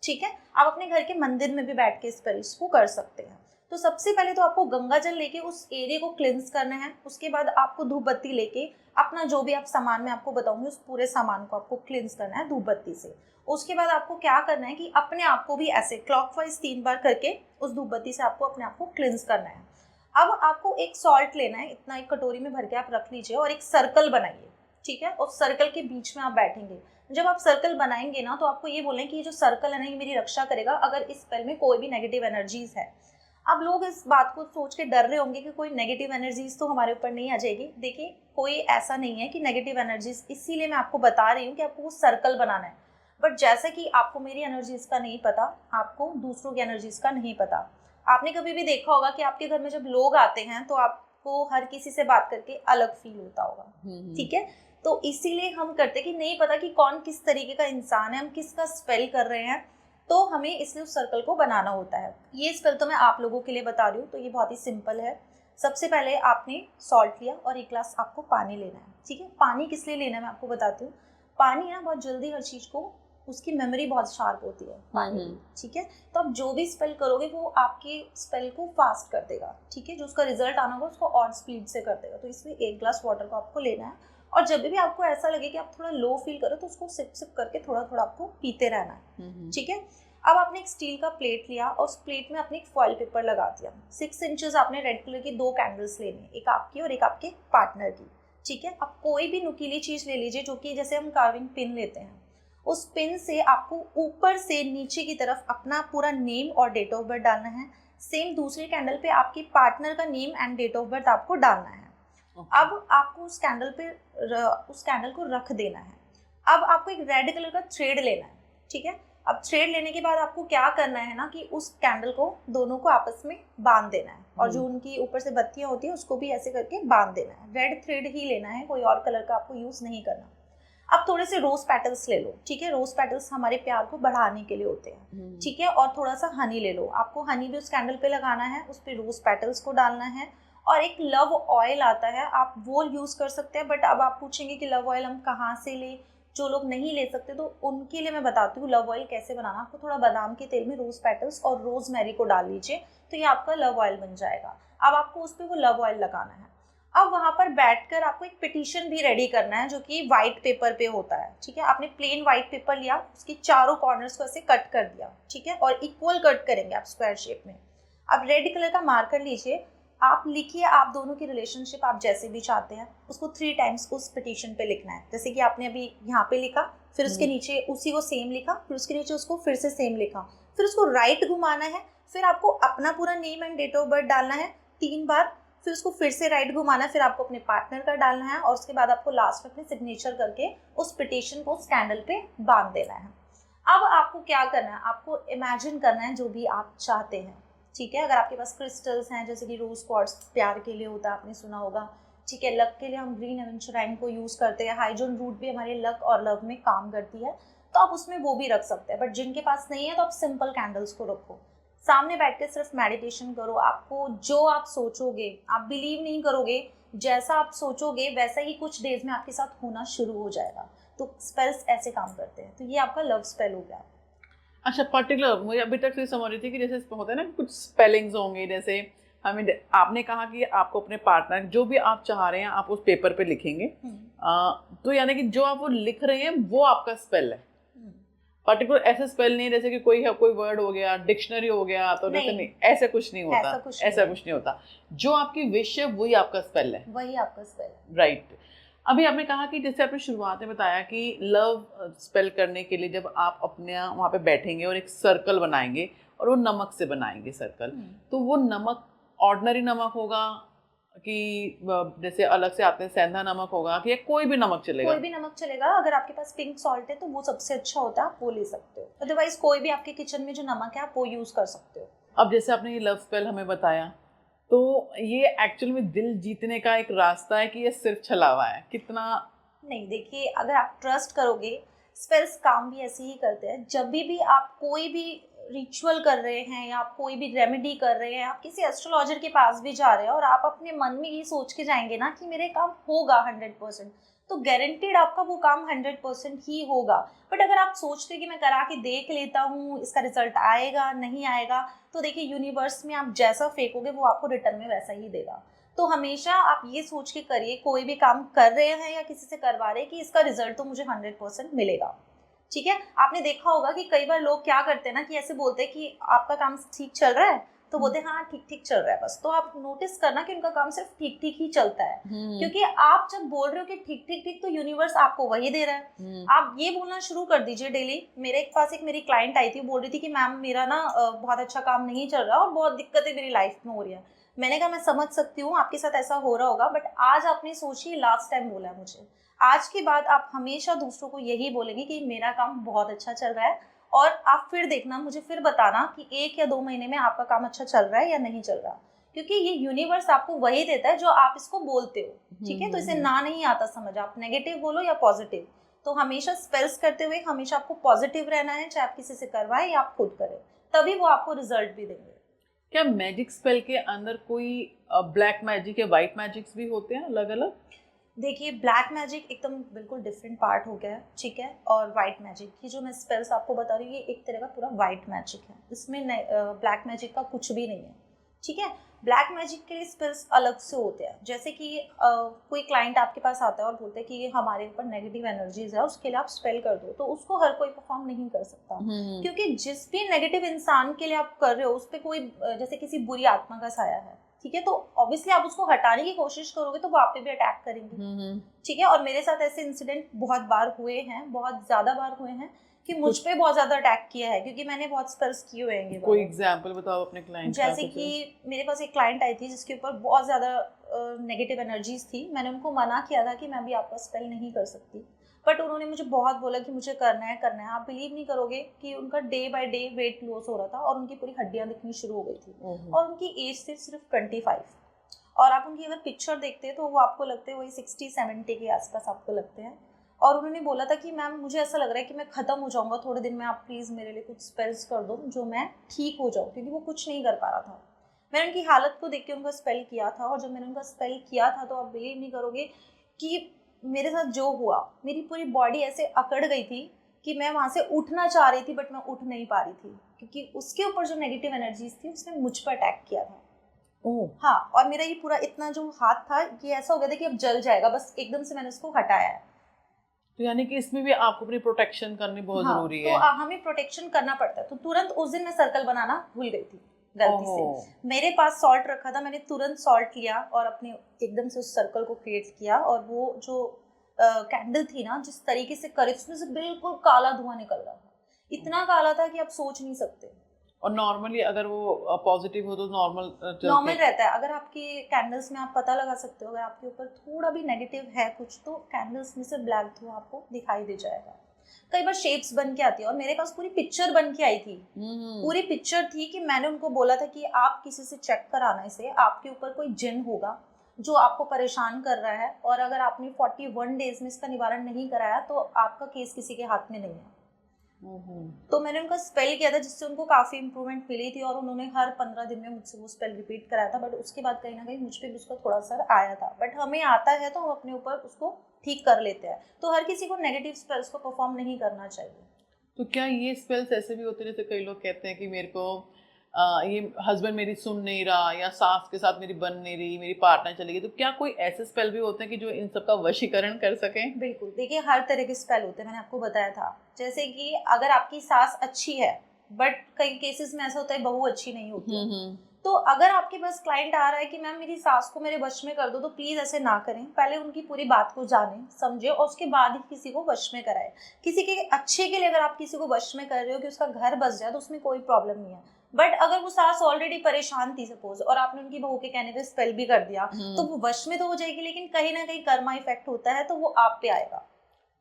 ठीक है। आप अपने घर के मंदिर में भी बैठ के इस स्पेल्स को कर सकते हैं। तो सबसे पहले तो आपको गंगा जल लेके उस एरिया को क्लिंस करना है। उसके बाद आपको धूप बत्ती लेके अपना जो भी आप सामान मैं आपको बताऊंगी उस पूरे सामान को आपको क्लिंस करना है धूप बत्ती से। उसके बाद आपको क्या करना है कि अपने आप को भी ऐसे क्लॉकवाइज 3 बार करके उस धूप बत्ती से आपको अपने आप को क्लिंस करना है। अब आपको एक सॉल्ट लेना है, इतना एक कटोरी में भर के आप रख लीजिए और एक सर्कल बनाइए, ठीक है। और सर्कल के बीच में आप बैठेंगे। जब आप सर्कल बनाएंगे ना तो आपको ये बोलें कि ये जो सर्कल है ना, ये मेरी रक्षा करेगा अगर इस स्पेल में कोई भी नेगेटिव एनर्जीज है। अब लोग इस बात को सोच के डर रहे होंगे कि कोई नेगेटिव एनर्जीज तो हमारे ऊपर नहीं आ जाएगी। देखिए कोई ऐसा नहीं है कि नेगेटिव एनर्जीज, इसीलिए मैं आपको बता रही हूँ कि आपको वो सर्कल बनाना है। बट जैसे कि आपको मेरी एनर्जीज का नहीं पता, आपको दूसरों की एनर्जीज का नहीं पता। आपने कभी भी देखा होगा कि आपके घर में जब लोग आते हैं तो आपको हर किसी से बात करके अलग फील होता होगा, ठीक है। तो इसीलिए हम करते कि नहीं पता कि कौन किस तरीके का इंसान है, हम किसका स्पेल कर रहे हैं, तो हमें इसलिए उस सर्कल को बनाना होता है। ये स्पेल तो मैं आप लोगों के लिए बता रही हूँ, तो ये बहुत ही सिंपल है। सबसे पहले आपने सॉल्ट लिया और एक ग्लास आपको पानी लेना है, ठीक है। पानी किस लिए लेना है मैं आपको बताती हूँ। पानी ना बहुत जल्दी हर चीज़ को, उसकी मेमोरी बहुत शार्प होती है पानी की, ठीक है। तो आप जो भी स्पेल करोगे वो आपके स्पेल को फास्ट कर देगा, ठीक है। जो उसका रिजल्ट आना होगा उसको और स्पीड से कर देगा। तो इसलिए 1 ग्लास वाटर को आपको लेना है और जब भी आपको ऐसा लगे कि आप थोड़ा लो फील करो तो उसको सिप सिप करके थोड़ा थोड़ा आपको पीते रहना है, ठीक है। अब आपने एक स्टील का प्लेट लिया और उस प्लेट में आपने एक फॉइल पेपर लगा दिया। 6 इंचेस आपने रेड कलर की 2 कैंडल्स लेनी, एक आपकी और एक आपके पार्टनर की, ठीक है। अब कोई भी नुकीली चीज़ ले लीजिए, जो कि जैसे हम कार्विंग पिन लेते हैं, उस पिन से आपको ऊपर से नीचे की तरफ अपना पूरा नेम और डेट ऑफ बर्थ डालना है। सेम दूसरी कैंडल पे आपके पार्टनर का name and date of birth आपको डालना है। अब आपको उस कैंडल को रख देना है। अब आपको एक रेड कलर का थ्रेड लेना है, ठीक है। अब थ्रेड लेने के बाद आपको क्या करना है ना कि उस कैंडल को दोनों को आपस में बांध देना है और जो उनकी ऊपर से बत्तियां होती है उसको भी ऐसे करके बांध देना है। रेड थ्रेड ही लेना है, कोई और कलर का आपको यूज नहीं करना। अब थोड़े से रोज पेटल्स ले लो, ठीक है। रोज पेटल्स हमारे प्यार को बढ़ाने के लिए होते हैं, ठीक है। और थोड़ा सा हनी ले लो, आपको हनी भी उस कैंडल पे लगाना है, उस पर रोज पेटल्स को डालना है। और एक लव ऑयल आता है, आप वो यूज कर सकते हैं। बट अब आप पूछेंगे कि लव ऑयल हम कहाँ से ले, जो लोग नहीं ले सकते तो उनके लिए मैं बताती हूँ लव ऑयल कैसे बनाना। आपको थोड़ा बादाम के तेल में रोज पेटल्स और रोज मैरी को डाल लीजिए, तो ये आपका लव ऑयल बन जाएगा। अब आपको उस पर वो लव ऑयल लगाना है। अब वहाँ पर बैठकर आपको एक पिटीशन भी रेडी करना है, जो कि वाइट पेपर पे होता है, ठीक है। आपने प्लेन वाइट पेपर लिया, उसके चारों कॉर्नर्स को ऐसे कट कर दिया, ठीक है। और इक्वल कट करेंगे आप स्क्वायर शेप में। अब रेड कलर का मार्कर लीजिए, आप लिखिए आप दोनों की रिलेशनशिप आप जैसे भी चाहते हैं उसको 3 टाइम्स उस पिटीशन पे लिखना है। जैसे कि आपने अभी यहाँ पे लिखा, फिर उसके नीचे उसी को सेम लिखा, फिर उसके नीचे उसको फिर से सेम लिखा, फिर उसको राइट घुमाना है, फिर आपको अपना पूरा name and date of birth डालना है 3 बार, फिर उसको फिर से राइट घुमाना है, फिर आपको अपने पार्टनर का डालना है और उसके बाद आपको लास्ट में अपने सिग्नेचर करके उस पिटीशन को उस कैंडल पे बांध देना है। अब आपको क्या करना है, आपको इमेजिन करना है जो भी आप चाहते हैं, ठीक है। अगर आपके पास क्रिस्टल्स हैं जैसे कि रोज क्वार्ट्ज प्यार के लिए होता है, आपने सुना होगा, ठीक है। लक के लिए हम ग्रीन एवेंचुराइन को यूज़ करते हैं। हाइड्रोजन रूट भी हमारे लक और लव में काम करती है, तो आप उसमें वो भी रख सकते हैं। बट जिनके पास नहीं है तो आप सिंपल कैंडल्स को रखो, सामने बैठ के सिर्फ मेडिटेशन करो। आपको जो आप सोचोगे, आप बिलीव नहीं करोगे, जैसा आप सोचोगे वैसा ही कुछ डेज में आपके साथ होना शुरू हो जाएगा। तो स्पेल्स ऐसे काम करते हैं। तो ये आपका लव स्पेल हो गया। अच्छा, पर्टिकुलर मुझे अभी तक तो ये समझ रही थी कि जैसे होता है ना कुछ स्पेलिंग्स होंगे, जैसे हमें आपने कहा कि आपको अपने पार्टनर जो भी आप चाह रहे हैं आप उस पेपर पे लिखेंगे। तो यानी कि जो आप वो लिख रहे हैं वो आपका स्पेल है, पर्टिकुलर ऐसे स्पेल नहीं जैसे कि कोई वर्ड हो गया, डिक्शनरी हो गया, तो जैसे नहीं, ऐसा कुछ नहीं होता, ऐसा कुछ नहीं होता। जो आपकी विश है वही आपका स्पेल है, वही आपका स्पेल है। राइट। अभी आपने कहा कि जैसे आपने शुरुआत में बताया कि लव स्पेल करने के लिए जब आप अपने वहाँ पे बैठेंगे और एक सर्कल बनाएंगे और वो नमक से बनाएंगे सर्कल, तो वो नमक ऑर्डिनरी नमक होगा कि जैसे अलग से आते हैं सेंधा नमक होगा, कि कोई भी नमक चलेगा? कोई भी नमक चलेगा। अगर आपके पास पिंक सॉल्ट है तो वो सबसे अच्छा होता है, आप वो ले सकते हो। अदरवाइज कोई भी आपके किचन में जो नमक है आप वो यूज कर सकते हो। अब जैसे आपने ये लव स्पेल हमें बताया, तो ये एक्चुअल में दिल जीतने का एक रास्ता है कि ये सिर्फ छलावा है? कितना नहीं, देखिए, अगर आप ट्रस्ट करोगे, स्पेल्स काम भी ऐसे ही करते हैं। जब भी आप कोई भी रिचुअल कर रहे हैं या आप कोई भी रेमेडी कर रहे हैं, आप किसी एस्ट्रोलॉजर के पास भी जा रहे हैं और आप अपने मन में ये सोच के जाएंगे ना कि मेरे काम होगा 100%, तो गारंटीड आपका वो काम 100% ही होगा। बट अगर आप सोचते हैं कि मैं करा के देख लेता हूँ, इसका रिजल्ट आएगा नहीं आएगा, तो देखिए यूनिवर्स में आप जैसा फेंकोगे वो आपको रिटर्न में वैसा ही देगा। तो हमेशा आप ये सोच के करिए, कोई भी काम कर रहे हैं या किसी से करवा रहे हैं, कि इसका रिजल्ट तो मुझे 100% मिलेगा। ठीक है, आपने देखा होगा कि कई बार लोग क्या करते हैं ना, कि ऐसे बोलते हैं कि आपका काम ठीक चल रहा है, तो बोलते हैं हाँ ठीक ठीक चल रहा है बस। तो आप नोटिस करना कि उनका काम सिर्फ ठीक ठीक ही चलता है, क्योंकि आप जब बोल रहे हो कि ठीक ठीक ठीक, तो यूनिवर्स आपको वही दे रहा है। आप ये बोलना शुरू कर दीजिए डेली। मेरे पास एक मेरी क्लाइंट आई थी, बोल रही थी कि मैम मेरा ना बहुत अच्छा काम नहीं चल रहा और बहुत दिक्कतें मेरी लाइफ में हो रही है। मैंने कहा मैं समझ सकती हूँ आपके साथ ऐसा हो रहा होगा, बट आज आपने सोचिए लास्ट टाइम बोला है मुझे, आज के बाद आप हमेशा दूसरों को यही बोलेंगे कि मेरा काम बहुत अच्छा चल रहा है, और आप फिर देखना, मुझे फिर बताना कि 1 या 2 महीने में आपका काम अच्छा चल रहा है या नहीं चल रहा। क्योंकि ये यूनिवर्स आपको वही देता है जो आप इसको बोलते हो। ठीक है, तो इसे ना नहीं आता समझ, आप नेगेटिव बोलो या पॉजिटिव। तो हमेशा स्पेल्स करते हुए हमेशा आपको पॉजिटिव रहना है, चाहे आप किसी से करवाएं या आप खुद करें, तभी वो आपको रिजल्ट भी देंगे। क्या मैजिक स्पेल के अंदर कोई ब्लैक मैजिक या वाइट मैजिक्स भी होते हैं अलग अलग? देखिए, ब्लैक मैजिक एकदम बिल्कुल डिफरेंट पार्ट हो गया है, ठीक है। और वाइट मैजिक की जो मैं स्पेल्स आपको बता रही हूँ, ये एक तरह का पूरा वाइट मैजिक है, इसमें ब्लैक मैजिक का कुछ भी नहीं है। ठीक है, ब्लैक मैजिक के लिए स्पेल्स अलग से होते हैं। जैसे कि कोई क्लाइंट आपके पास आता है और बोलते हैं कि हमारे ऊपर नेगेटिव एनर्जीज है, उसके लिए आप स्पेल कर दो, तो उसको हर कोई परफॉर्म नहीं कर सकता, क्योंकि जिस भी नेगेटिव इंसान के लिए आप कर रहे हो उस पर कोई जैसे किसी बुरी आत्मा का साया है, ठीक है, तो ऑब्वियसली आप उसको हटाने की कोशिश करोगे तो वो आप पे भी अटैक करेंगे। ठीक है, और मेरे साथ ऐसे इंसिडेंट बहुत बार हुए हैं, बहुत ज्यादा बार हुए हैं कि मुझ पे बहुत ज्यादा अटैक किया है, क्योंकि मैंने बहुत स्पेल्स किए हुए हैं। कोई एग्जांपल बताओ अपने क्लाइंट का। जैसे कि मेरे पास एक क्लाइंट आई थी जिसके ऊपर बहुत ज्यादा नेगेटिव एनर्जीज थी। मैंने उनको मना किया था कि मैं भी आपका स्पेल नहीं कर सकती, बट उन्होंने मुझे बहुत बोला कि मुझे करना है करना है। आप बिलीव नहीं करोगे कि उनका day by day weight loss हो रहा था और उनकी पूरी हड्डियां दिखनी शुरू हो गई थी, और उनकी एज थी सिर्फ 25। और आप उनकी अगर पिक्चर देखते हैं तो वो आपको लगते हैं वही 60-70 के आसपास आपको लगते हैं। और उन्होंने बोला था कि मैम मुझे ऐसा लग रहा है कि मैं ख़त्म हो जाऊंगा थोड़े दिन में, आप प्लीज़ मेरे लिए कुछ स्पेल्स कर दो जो मैं ठीक हो जाऊँ, क्योंकि वो कुछ नहीं कर पा रहा था। मैंने उनकी हालत को देख के उनका स्पेल किया था, और जब मैंने उनका स्पेल किया था तो आप बिलीव नहीं करोगे कि मेरे साथ जो हुआ, मेरी पूरी बॉडी ऐसे अकड़ गई थी कि मैं वहाँ से उठना चाह रही थी बट मैं उठ नहीं पा रही थी, क्योंकि उसके ऊपर जो नेगेटिव एनर्जीज थी उसने मुझ पर अटैक किया था। हाँ, और मेरा ये पूरा इतना जो हाथ था ये ऐसा हो गया था कि अब जल जाएगा, बस एकदम से मैंने उसको हटाया है। तो यानी कि इसमें भी आपको अपनी प्रोटेक्शन करनी बहुत जरूरी है। तो हमें प्रोटेक्शन करना पड़ता है। तो तुरंत उस दिन मैं सर्कल बनाना भूल गई थी गलती से। मेरे पास सॉल्ट रखा था, मैंने तुरंत सॉल्ट लिया और अपने एकदम से उस सर्कल को क्रिएट किया, और वो जो कैंडल थी ना, जिस तरीके से करे उसमें से बिल्कुल काला धुआं निकल रहा था, इतना काला था कि आप सोच नहीं सकते। और नॉर्मली अगर वो पॉजिटिव हो तो नॉर्मल रहता है। अगर आपके कैंडल्स में आप पता लगा सकते हो, अगर आपके ऊपर थोड़ा भी नेगेटिव है कुछ, तो कैंडल्स में से ब्लैक धुआं आपको दिखाई दे जाएगा। कई बार शेप्स बन के आती है, और मेरे पास पूरी पिक्चर बन के आई थी। पूरी पिक्चर थी कि मैंने उनको बोला था कि आप किसी से चेक कराने से आपके ऊपर कोई जिन होगा जो आपको परेशान कर रहा है, और अगर आपने 41 डेज में इसका निवारण नहीं कराया तो आपका केस किसी के हाथ में नहीं है। तो मैंने उनका स्पेल किया था जिससे उनको काफ़ी इंप्रूवमेंट मिली थी, और उन्होंने हर 15 दिन में मुझसे वो स्पेल रिपीट कराया था। बट उसके बाद कहीं ना कहीं मुझ पर भी उसका थोड़ा असर आया था। बट हमें आता है तो हम अपने ऊपर उसको ठीक कर लेते हैं। तो हर किसी को नेगेटिव स्पेल्स को परफॉर्म नहीं करना चाहिए। तो क्या ये स्पेल्स ऐसे भी होते हैं जैसे कई लोग कहते हैं कि मेरे को ये हस्बैंड मेरी सुन नहीं रहा या सास के साथ मेरी बन नहीं रही, मेरी पार्टनर चली गई, तो क्या कोई ऐसे स्पेल भी होते हैं कि जो इन सब का वशीकरण कर सकें? बिल्कुल, देखिए हर तरह के स्पेल होते हैं, मैंने आपको बताया था। जैसे कि अगर आपकी सास अच्छी है बट कई केसेस में ऐसा होता है बहू अच्छी नहीं होती है, तो अगर आपके पास क्लाइंट आ रहा है कि मैम मेरी सास को मेरे वश में कर दो, तो प्लीज ऐसे ना करें। पहले उनकी पूरी बात को जाने समझे और उसके बाद ही किसी को वश में कराए। किसी के अच्छे के लिए अगर आप किसी को वश में कर रहे हो कि उसका घर बस जाए, तो उसमें कोई प्रॉब्लम नहीं है। बट अगर वो सास ऑलरेडी परेशान थी सपोज, और आपने उनकी बहू के कहने पे स्पेल भी कर दिया, तो वो वश में तो हो जाएगी, लेकिन कहीं ना कहीं कर्मा इफेक्ट होता है, तो वो आप पे आएगा।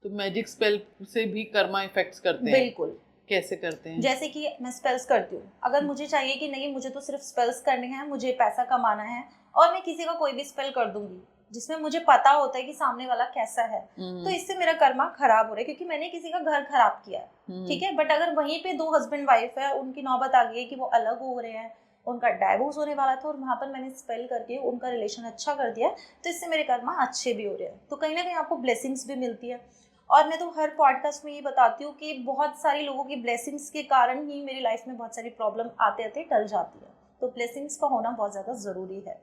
तो मैजिक स्पेल से भी कर्मा इफेक्ट्स करते हैं? बिल्कुल। कैसे करते हैं? जैसे कि मैं स्पेल्स करती हूँ, अगर मुझे चाहिए कि नहीं मुझे तो सिर्फ स्पेल्स करने हैं, मुझे पैसा कमाना है, और मैं किसी का कोई भी स्पेल कर दूंगी जिसमें मुझे पता होता है कि सामने वाला कैसा है, तो इससे मेरा कर्मा खराब हो रहा है, क्योंकि मैंने किसी का घर खराब किया है। ठीक है, बट अगर वहीं पे दो हस्बैंड वाइफ है, उनकी नौबत आ गई है कि वो अलग हो रहे हैं, उनका डाइवोर्स होने वाला था, और वहां पर मैंने स्पेल करके उनका रिलेशन अच्छा कर दिया, तो इससे मेरे कर्मा अच्छे भी हो रहे हैं। तो कहीं ना कहीं आपको ब्लेसिंग्स भी मिलती है। और मैं तो हर पॉडकास्ट में ये बताती हूँ कि बहुत सारे लोगों की ब्लेसिंग्स के कारण ही मेरी लाइफ में बहुत सारी प्रॉब्लम आते आते टल जाती है। तो ब्लेसिंग्स का होना बहुत ज़्यादा ज़रूरी है।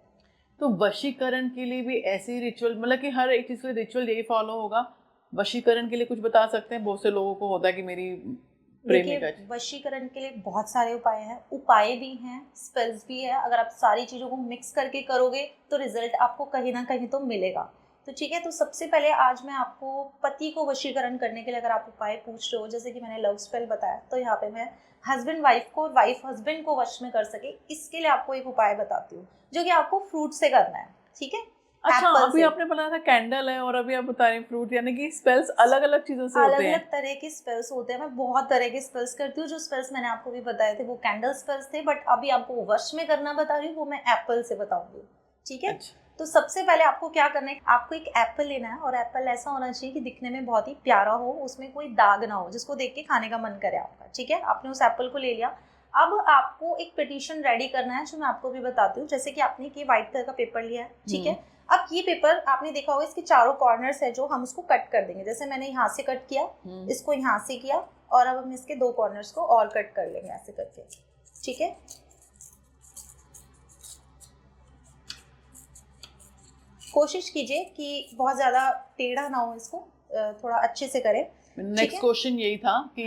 तो वशीकरण के लिए भी ऐसे ही रिचुअल, मतलब कि हर एक चीज़ के रिचुअल यही फॉलो होगा? वशीकरण के लिए कुछ बता सकते हैं? बहुत से लोगों को होता है कि मेरी प्रेमिका। देखिए, वशीकरण के लिए बहुत सारे उपाय हैं, उपाय भी हैं, स्पेल्स भी है। अगर आप सारी चीज़ों को मिक्स करके करोगे तो रिजल्ट आपको कहीं ना कहीं तो मिलेगा। तो ठीक है, तो सबसे पहले आज मैं आपको पति को वशीकरण करने के लिए अगर आप उपाय पूछ रहे हो, जैसे कि मैंने लव स्पेल बताया, तो यहाँ पे मैं हस्बैंड वाइफ को और वाइफ हस्बैंड को वश में कर सके, इसके लिए आपको एक उपाय बताती हूँ, जो कि आपको फ्रूट से करना है। ठीक है, अच्छा, एप्पल अभी से। आपने बताया था कैंडल है और अभी आप बता रहे हैं फ्रूट, यानी कि स्पेल्स अलग अलग चीजों से अलग होते हैं? अलग तरह के स्पेल्स होते हैं, मैं बहुत तरह के स्पेल्स करती हूँ। जो स्पेल्स मैंने आपको भी बताए थे वो कैंडल स्पेल्स थे, बट अभी आपको वश में करना बता रही हूँ, वो मैं एप्पल से बताऊंगी। ठीक है, अच्छा। तो सबसे पहले आपको क्या करना है, आपको एक एप्पल लेना है, और एप्पल ऐसा होना चाहिए कि दिखने में बहुत ही प्यारा हो, उसमें कोई दाग ना हो, जिसको देख के खाने का मन करे आपका। ठीक है, आपने उस एप्पल को ले लिया। अब आपको एक पिटीशन रेडी करना है, जो मैं आपको भी बताती हूँ। जैसे कि आपने ये व्हाइट कलर का पेपर लिया है, ठीक है। अब ये पेपर आपने देखा होगा, इसके चारों कॉर्नर्स है जो हम उसको कट कर देंगे। जैसे मैंने यहाँ से कट किया, इसको यहाँ से किया, और अब हम इसके दो कॉर्नर्स को और कट कर लेंगे ऐसे करके। ठीक है, कोशिश कीजिए कि बहुत ज़्यादा टेढ़ा ना हो, इसको थोड़ा अच्छे से करें। नेक्स्ट क्वेश्चन यही था कि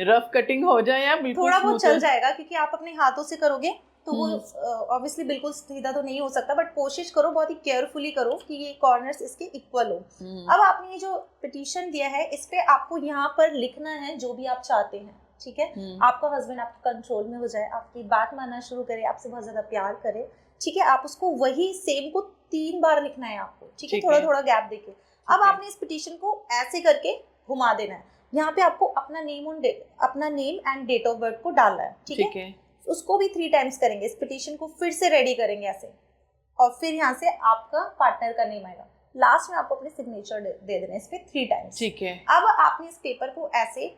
रफ कटिंग हो जाए या बिल्कुल थोड़ा बहुत smooth हो? चल जाएगा, क्योंकि आप अपने हाथों से करोगे तो वो ऑब्वियसली बिल्कुल सीधा तो नहीं हो सकता, बट कोशिश करो, बहुत ही केयरफुली करो कि ये कॉर्नर्स इसके इक्वल हो। अब आपने ये जो पिटीशन दिया है, इस पे आपको यहाँ पर लिखना है जो भी आप चाहते हैं। ठीक है, आपका हस्बैंड आपके कंट्रोल में हो जाए, आपकी बात मानना शुरू करे, आपसे बहुत ज्यादा प्यार करे। ठीक है, आप उसको वही सेम को 3 बार लिखना है आपको। ठीक है, थोड़ा थोड़ा गैप देके। अब आपने इस पिटीशन को ऐसे करके घुमा देना है। यहाँ पे आपको अपना name and date of birth को डालना है। ठीक है, उसको भी 3 टाइम्स करेंगे। इस पिटीशन को फिर से रेडी करेंगे ऐसे, और फिर यहाँ से आपका पार्टनर का नेम आएगा। लास्ट में आपको अपने सिग्नेचर दे देना इस पे 3 टाइम्स। ठीक है, अब आपने इस पेपर को ऐसे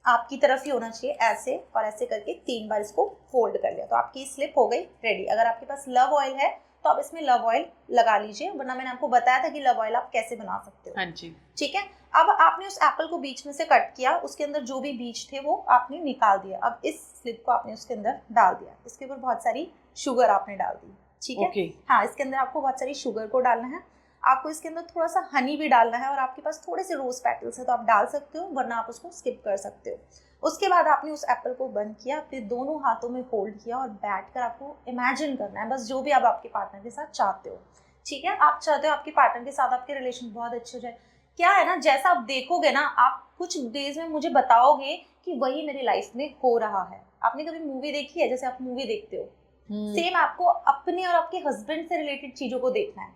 आपकी तरफ ही होना चाहिए, ऐसे और ऐसे करके 3 बार इसको फोल्ड कर लिया, तो आपकी स्लिप हो गई रेडी। अगर आपके पास लव ऑयल है तो आप इसमें लव ऑयल लगा लीजिए, वरना मैंने आपको बताया था कि लव ऑयल आप कैसे बना सकते हो। हाँ जी। ठीक है, अब आपने उस एप्पल को बीच में से कट किया, उसके अंदर जो भी बीज थे वो आपने निकाल दिया। अब इस स्लिप को आपने उसके अंदर डाल दिया, इसके ऊपर बहुत सारी शुगर आपने डाल दी। ठीक है, हाँ, इसके अंदर आपको बहुत सारी शुगर को डालना है। आपको इसके अंदर थोड़ा सा हनी भी डालना है, और आपके पास थोड़े से रोज पेटल्स है तो आप डाल सकते हो, वरना आप उसको स्किप कर सकते हो। उसके बाद आपने उस एप्पल को बंद किया, फिर दोनों हाथों में होल्ड किया, और बैठकर आपको इमेजिन करना है बस जो भी आप आपके पार्टनर के साथ चाहते हो। ठीक है, आप चाहते हो आपके पार्टनर के साथ आपके रिलेशन बहुत अच्छे हो जाए। क्या है ना, जैसा आप देखोगे ना, आप कुछ डेज में मुझे बताओगे कि वही मेरी लाइफ में हो रहा है। आपने कभी मूवी देखी है, जैसे आप मूवी देखते हो, सेम आपको अपने और आपके हस्बैंड से रिलेटेड चीजों को देखना है,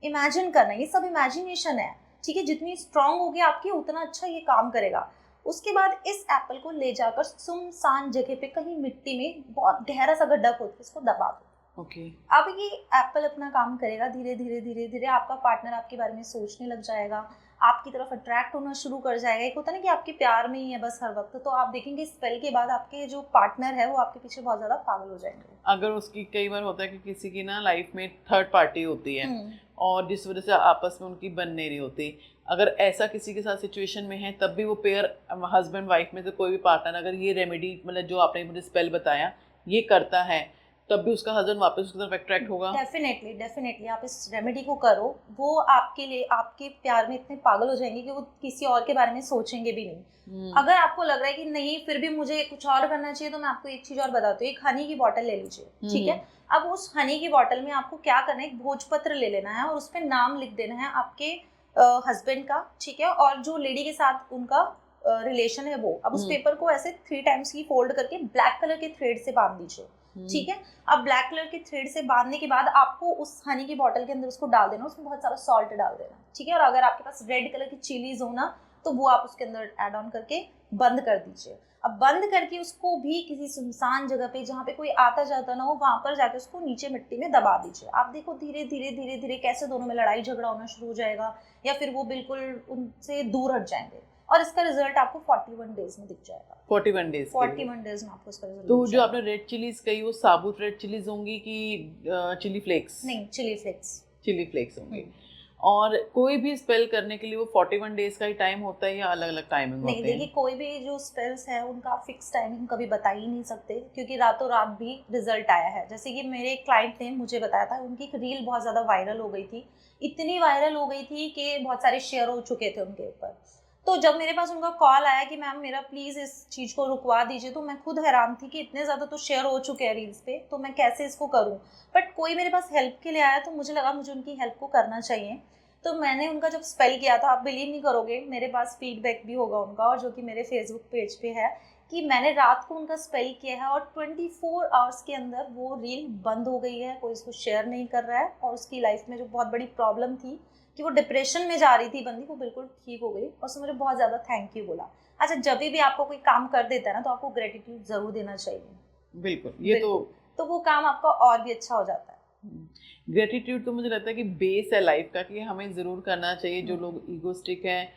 इमेजिन करना है। ये सब इमेजिनेशन है। ठीक है, जितनी स्ट्रांग होगी आपकी, उतना अच्छा ये काम करेगा। उसके बाद इस एप्पल को ले जाकर सुनसान जगह पे, कहीं मिट्टी में बहुत गहरा सा गड्ढा खोद के इसको दबा दो। अब ये एप्पल अपना काम करेगा, धीरे धीरे धीरे धीरे आपका पार्टनर आपके बारे में सोचने लग जाएगा, आपकी तरफ अट्रैक्ट होना शुरू कर जाएगा। एक होता है ना कि आपके प्यार में ही है बस हर वक्त, तो आप देखेंगे स्पेल के बाद आपके जो पार्टनर है वो आपके पीछे बहुत ज्यादा पागल हो जाएंगे। अगर उसकी कई बार होता है कि किसी की ना लाइफ में थर्ड पार्टी होती है और जिस वजह से आपस में उनकी बन नहीं रही होती, अगर ऐसा किसी के साथ सिचुएशन में है, तब भी वो पेयर हस्बैंड वाइफ में से कोई भी पार्टनर अगर ये रेमेडी, मतलब जो आपने मुझे स्पेल बताया, ये करता है, तब भी उसका हस्बैंड वापस उसकी तरफ अट्रैक्ट होगा? डेफिनेटली आप इस रेमेडी को करो, वो आपके लिए आपके प्यार में इतने पागल हो जाएंगे कि वो किसी और के बारे में सोचेंगे भी नहीं। अगर आपको लग रहा है कि नहीं फिर भी मुझे कुछ और करना चाहिए, तो मैं आपको एक चीज और बताती हूँ। एक हनी की बोतल ले लीजिए, ठीक है। अब उस हनी की बोतल में आपको क्या करना है, एक भोजपत्र ले लेना है और उस पर नाम लिख देना है आपके हस्बैंड का, ठीक है, और जो लेडी के साथ उनका रिलेशन है वो। अब उस पेपर को ऐसे 3 टाइम्स की फोल्ड करके ब्लैक कलर के थ्रेड से बांध दीजिए, ठीक है। अब ब्लैक कलर के थ्रेड से बांधने के बाद आपको उस हनी की बोतल के अंदर उसको डाल देना, उसमें बहुत सारा सॉल्ट डाल देना, ठीक है। और अगर आपके पास रेड कलर की चिलीज हो ना, तो वो आप उसके अंदर ऐड ऑन करके बंद कर दीजिए। अब बंद करके उसको भी किसी सुनसान जगह पे जहाँ पे कोई आता जाता ना हो, वहां पर जाके उसको नीचे मिट्टी में दबा दीजिए। आप देखो धीरे धीरे धीरे धीरे कैसे दोनों में लड़ाई झगड़ा होना शुरू हो जाएगा, या फिर वो बिल्कुल उनसे दूर हट जाएंगे। और इसका रिजल्ट आपको 41 डेज में दिख जाएगा। 41 डेज 41 डेज में आपको इसका रिजल्ट। तो जो आपने रेड चिलीज कही, वो साबुत रेड चिलीज होंगी कि चिली फ्लेक्स? नहीं, चिली फ्लेक्स। चिली फ्लेक्स होंगे। और कोई भी स्पेल करने के लिए वो 41 डेज का ही टाइम होता है या अलग अलग टाइमिंग होते हैं? नहीं, देखिए कोई भी जो स्पेल्स है उनका फिक्स टाइमिंग कभी बता ही नहीं सकते, क्योंकि रातों रात भी रिजल्ट आया है। जैसे कि मेरे एक क्लाइंट ने मुझे बताया था, उनकी एक रील बहुत ज़्यादा वायरल हो गई थी, इतनी वायरल हो गई थी कि बहुत सारे शेयर हो चुके थे उनके ऊपर। तो जब मेरे पास उनका कॉल आया कि मैम मेरा प्लीज़ इस चीज़ को रुकवा दीजिए, तो मैं खुद हैरान थी कि इतने ज़्यादा तो शेयर हो चुके हैं रील्स पे, तो मैं कैसे इसको करूँ। बट कोई मेरे पास हेल्प के लिए आया, तो मुझे लगा मुझे उनकी हेल्प को करना चाहिए। तो मैंने उनका जब स्पेल किया था, आप बिलीव नहीं करोगे, मेरे पास फीडबैक भी होगा उनका, और जो कि मेरे फेसबुक पेज पे है, कि मैंने रात को उनका स्पेल किया है और 24 आवर्स के अंदर वो रील बंद हो गई है, कोई इसको शेयर नहीं कर रहा है। और उसकी लाइफ में जो बहुत बड़ी प्रॉब्लम थी कि वो डिप्रेशन में जा रही थी बंदी, वो बिल्कुल ठीक हो गई। और उसने मुझे बहुत ज़्यादा थैंक यू बोला। अच्छा, जब भी आपको कोई काम कर देता है ना, तो आपको ग्रेटिट्यूड ज़रूर देना चाहिए। बिल्कुल, ये तो वो काम आपका और भी अच्छा हो जाता है। ग्रेटिट्यूड तो मुझे लगता है कि बेस है लाइफ का, कि हमें ज़रूर करना चाहिए। जो लोग ईगोस्टिक हैं,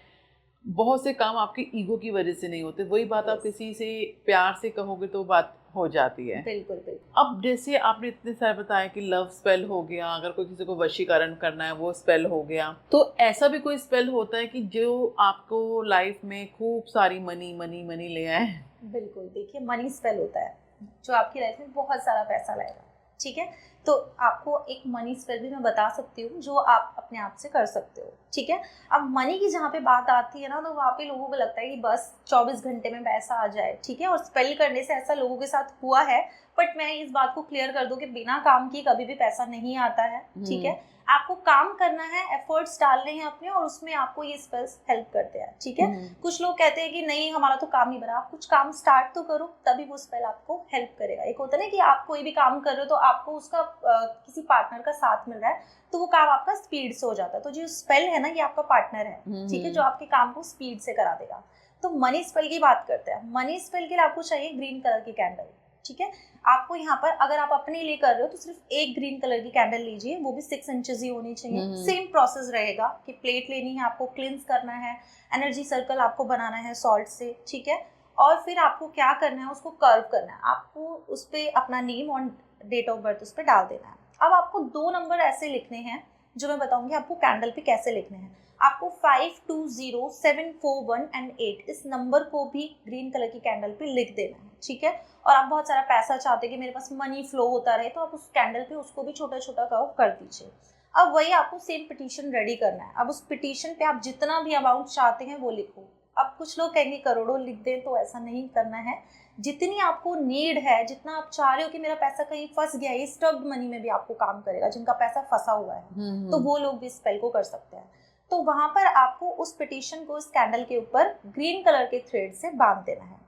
बहुत से काम आपके ईगो की वजह से नहीं होते, वही बात आप किसी से प्यार से कहोगे तो बात हो जाती है। बिल्कुल बिल्कुल। अब जैसे आपने इतने सारे बताया कि लव स्पेल हो गया, अगर कोई किसी को वशीकरण करना है वो स्पेल हो गया, तो ऐसा भी कोई स्पेल होता है कि जो आपको लाइफ में खूब सारी मनी मनी मनी ले आए? बिल्कुल, देखिए मनी स्पेल होता है जो आपकी लाइफ में बहुत सारा पैसा लाएगा, ठीक है। तो आपको एक मनी स्पेल भी मैं बता सकती हूँ जो आप अपने आप से कर सकते हो, ठीक है। अब मनी की जहाँ पे बात आती है ना, तो वहाँ पे लोगों को लगता है कि बस 24 घंटे में पैसा आ जाए, ठीक है। और स्पेल करने से ऐसा लोगों के साथ हुआ है, बट मैं इस बात को क्लियर कर दूं कि बिना काम की कभी भी पैसा नहीं आता है, ठीक है। आपको काम करना है, एफर्ट्स डालने हैं अपने, और उसमें आपको ये स्पेल्स हेल्प करते हैं, ठीक है। कुछ लोग कहते हैं कि नहीं हमारा तो काम ही बना, आप कुछ काम स्टार्ट तो करो, तभी वो स्पेल आपको हेल्प करेगा। एक होता है ना कि आप कोई भी काम कर रहे हो तो आपको उसका किसी पार्टनर का साथ मिल रहा है, तो वो काम आपका स्पीड से हो जाता है। तो जो स्पेल है ना, ये आपका पार्टनर है, ठीक है, जो आपके काम को स्पीड से करा देगा। तो मनी स्पेल की बात करते हैं। मनी स्पेल के लिए आपको चाहिए ग्रीन कलर की कैंडल, ठीक है। आपको यहाँ पर अगर आप अपने लिए कर रहे हो तो सिर्फ एक ग्रीन कलर की कैंडल लीजिए, वो भी 6 इंचेस ही होनी चाहिए। सेम प्रोसेस रहेगा कि प्लेट लेनी है, आपको क्लींस करना है, एनर्जी सर्कल आपको बनाना है सॉल्ट से, ठीक है। और फिर आपको क्या करना है, उसको कर्व करना है, आपको उस पर अपना नेम और डेट ऑफ बर्थ उस पर डाल देना है। अब आपको 2 नंबर ऐसे लिखने हैं जो मैं बताऊंगी आपको कैंडल पे कैसे लिखने हैं। आपको 5, 2, 0, 7, 4, 1 एंड 8 इस नंबर को भी ग्रीन कलर की कैंडल पे लिख देना है, ठीक है। और आप बहुत सारा पैसा चाहते हैं कि मेरे पास मनी फ्लो होता रहे, तो आप उस कैंडल पे उसको भी छोटा छोटा कर्व कर दीजिए। अब वही आपको सेम पिटीशन रेडी करना है। अब उस पिटीशन पे आप जितना भी अमाउंट चाहते हैं वो लिखो। अब कुछ लोग कहेंगे करोड़ों लिख दें, तो ऐसा नहीं करना है। जितनी आपको नीड है, जितना आप चाह रहे हो कि मेरा पैसा कहीं फंस गया है, स्टक्ड मनी में भी आपको काम करेगा, जिनका पैसा फंसा हुआ है, तो वो लोग भी स्पेल को कर सकते हैं। तो वहां पर आपको उस पिटीशन को इस कैंडल के ऊपर ग्रीन कलर के थ्रेड से बांध देना है।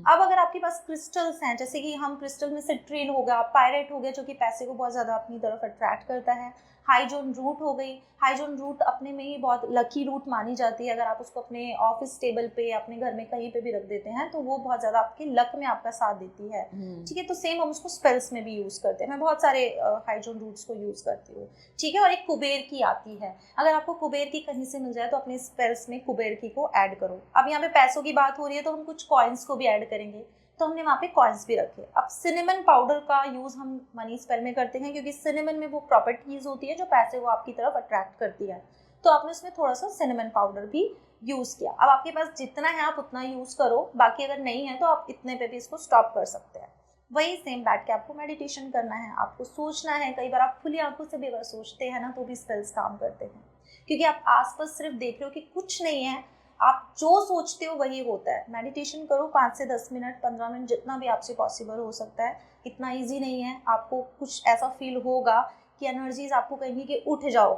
अब अगर आपके पास क्रिस्टल्स हैं, जैसे कि हम क्रिस्टल में सिट्रीन हो गया, पायरेट हो गया, जो कि पैसे को बहुत ज्यादा अपनी तरफ अट्रैक्ट करता है, हाइजोन रूट हो गई। हाइजोन रूट अपने में ही बहुत लकी रूट मानी जाती है। अगर आप उसको अपने ऑफिस टेबल पे, अपने घर में कहीं पे भी रख देते हैं, तो वो बहुत ज्यादा आपके लक में आपका साथ देती है, ठीक है। तो सेम हम उसको स्पेल्स में भी यूज करते हैं। मैं बहुत सारे हाइजोन रूट्स को यूज करती हूँ, ठीक है। और एक कुबेर की आती है, अगर आपको कुबेर की कहीं से मिल जाए तो अपने स्पेल्स में कुबेर की को ऐड करो। अब यहाँ पे पैसों की बात हो रही है, तो हम कुछ कॉइन्स को भी ऐड करेंगे, तो हमने वहाँ पे कॉइन्स भी रखे। अब सिनेमन पाउडर का यूज हम मनी स्पेल में करते हैं, क्योंकि सिनेमन में वो प्रॉपर्टीज होती है जो पैसे को आपकी तरफ अट्रैक्ट करती है। तो आपने उसमें थोड़ा सा सिनेमन पाउडर भी यूज किया। अब आपके पास जितना है आप उतना यूज करो, बाकी अगर नहीं है तो आप इतने पे भी इसको स्टॉप कर सकते हैं। वही सेम बैठ के आपको मेडिटेशन करना है, आपको सोचना है। कई बार आप खुली आंखों से भी अगर सोचते हैं ना तो भी स्पेल्स काम करते हैं, क्योंकि आप आसपास सिर्फ देख रहे हो कि कुछ नहीं है, आप जो सोचते हो वही होता है। मेडिटेशन करो 5 से 10 मिनट, 15 मिनट, जितना भी आपसे पॉसिबल हो सकता है। इतना ईजी नहीं है, आपको कुछ ऐसा फील होगा कि एनर्जीज आपको कहेंगी कि उठ जाओ।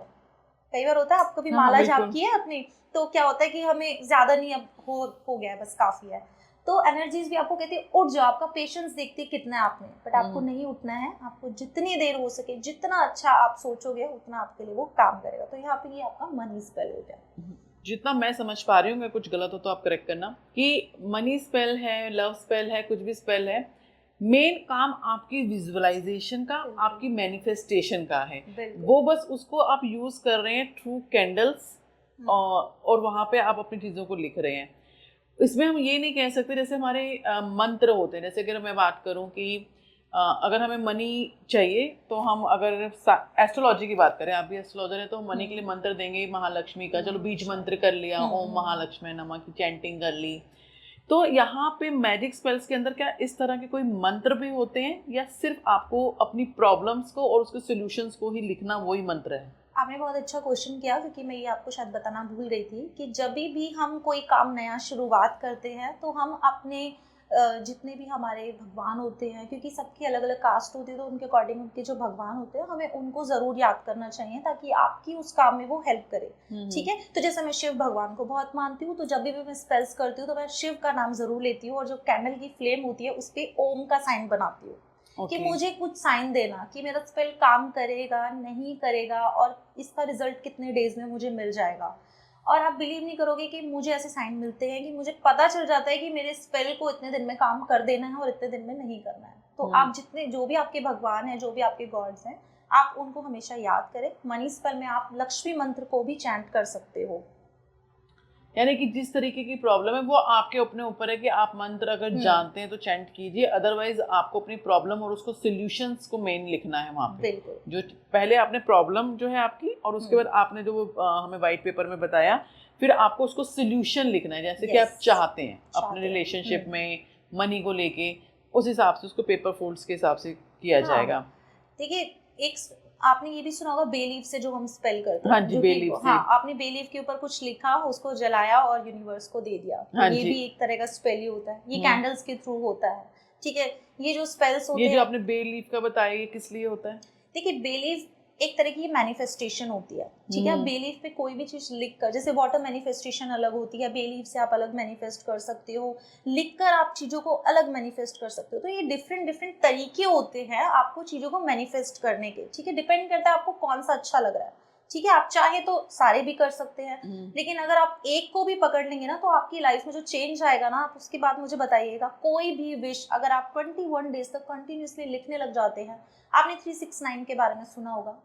कई बार होता है, आप कभी हाँ हाँ माला जाप बिल्कुल। की है अपनी, तो क्या होता है कि हमें ज्यादा नहीं, अब हो गया है, बस काफी है। तो एनर्जीज भी आपको कहती है उठ जाओ, आपका पेशेंस देखती है कितना है आप में, बट आपको नहीं उठना है। आपको जितनी देर हो सके, जितना अच्छा आप सोचोगे उतना आपके लिए वो काम करेगा। तो यहाँ पे ये आपका मनी स्पेल हो गया। जितना मैं समझ पा रही हूँ, मैं कुछ गलत हो तो आप करेक्ट करना, कि मनी स्पेल है, लव स्पेल है, कुछ भी स्पेल है, मेन काम आपकी विजुअलाइजेशन का, बिल्कुल। आपकी मैनिफेस्टेशन का है। बिल्कुल। वो बस उसको आप यूज कर रहे हैं थ्रू कैंडल्स, और वहां पे आप अपनी चीजों को लिख रहे हैं। इसमें हम ये नहीं कह सकते, जैसे हमारे मंत्र होते हैं, जैसे अगर मैं बात करूं कि अगर हमें मनी चाहिए तो हम अगर एस्ट्रोलॉजी की बात करें, आप भी एस्ट्रोलॉजर हैं, तो मनी के लिए मंत्र देंगे महालक्ष्मी का, चलो बीज मंत्र कर लिया, ओम महालक्ष्मी नमः की चैंटिंग कर ली। तो यहाँ पे मैजिक स्पेल्स के अंदर क्या इस तरह के कोई मंत्र भी होते हैं, या सिर्फ आपको अपनी प्रॉब्लम्स को और उसके सॉल्यूशंस को ही लिखना वही मंत्र है? आपने बहुत अच्छा क्वेश्चन किया, क्योंकि मैं ये आपको शायद बताना भूल गई थी कि जब भी हम कोई काम नया शुरुआत करते हैं तो हम अपने जितने भी हमारे भगवान होते हैं, क्योंकि सबकी अलग अलग कास्ट होती है, तो उनके अकॉर्डिंग उनके जो भगवान होते हैं हमें उनको ज़रूर याद करना चाहिए, ताकि आपकी उस काम में वो हेल्प करे। ठीक है, तो जैसे मैं शिव भगवान को बहुत मानती हूँ, तो जब भी मैं स्पेल्स करती हूँ तो मैं शिव का नाम ज़रूर लेती हूँ, और जो कैंडल की फ्लेम होती है उस पर ओम का साइन बनाती हूँ कि मुझे कुछ साइन देना कि मेरा स्पेल काम करेगा नहीं करेगा, और इसका रिजल्ट कितने डेज में मुझे मिल जाएगा। और आप बिलीव नहीं करोगे कि मुझे ऐसे साइन मिलते हैं कि मुझे पता चल जाता है कि मेरे स्पेल को इतने दिन में काम कर देना है और इतने दिन में नहीं करना है। तो आप जितने जो भी आपके भगवान हैं, जो भी आपके गॉड्स हैं, आप उनको हमेशा याद करें। मनी स्पेल में आप लक्ष्मी मंत्र को भी चैंट कर सकते हो। यानी कि जिस तरीके की प्रॉब्लम है वो आपके अपने ऊपर है कि आप मंत्र अगर जानते हैं तो चैंट कीजिए, अदरवाइज आपको अपनी प्रॉब्लम और उसको सॉल्यूशंस को मेन लिखना है वहाँ पे। बिल्कुल। जो पहले आपने प्रॉब्लम जो है आपकी, और उसके बाद आपने जो वो हमें वाइट पेपर में बताया, फिर आपको उसको सॉल्यूशन लिखना है, जैसे कि आप चाहते हैं अपने रिलेशनशिप में मनी को लेके, उस हिसाब से उसको पेपर फोल्ड्स के हिसाब से किया जाएगा। देखिए, एक आपने ये भी सुना होगा बे लीफ से जो हम स्पेल करते हैं। हाँ जी, जो बे कि लीफ से। हाँ, आपने बे लीफ के ऊपर कुछ लिखा, उसको जलाया और यूनिवर्स को दे दिया, तो हाँ ये जी। भी एक तरह का स्पेल ही होता है। ये कैंडल्स के थ्रू होता है। ठीक है, ये जो स्पेल्स होते ये हैं, जो आपने बे लीफ का बताया, ये किस लिए होता है? देखिए बे लीफ एक तरह की मैनिफेस्टेशन होती है। ठीक है, बे लीफ पे कोई भी चीज लिख कर, जैसे वाटर मैनिफेस्टेशन अलग होती है, बे लीफ से आप अलग मैनिफेस्ट कर सकते हो, लिखकर आप चीजों को अलग मैनिफेस्ट कर सकते हो। तो ये डिफरेंट डिफरेंट तरीके होते हैं आपको चीजों को मैनिफेस्ट करने के। ठीक है, डिपेंड करता है आपको कौन सा अच्छा लग रहा है। ठीक है, आप चाहे तो सारे भी कर सकते हैं, लेकिन अगर आप एक को भी पकड़ लेंगे ना, तो आपकी लाइफ में जो चेंज आएगा ना, आप उसके बाद मुझे बताइएगा। कोई भी विश अगर आप 21 डेज तक कंटिन्यूसली लिखने लग जाते हैं, आपने 369 के बारे में सुना होगा।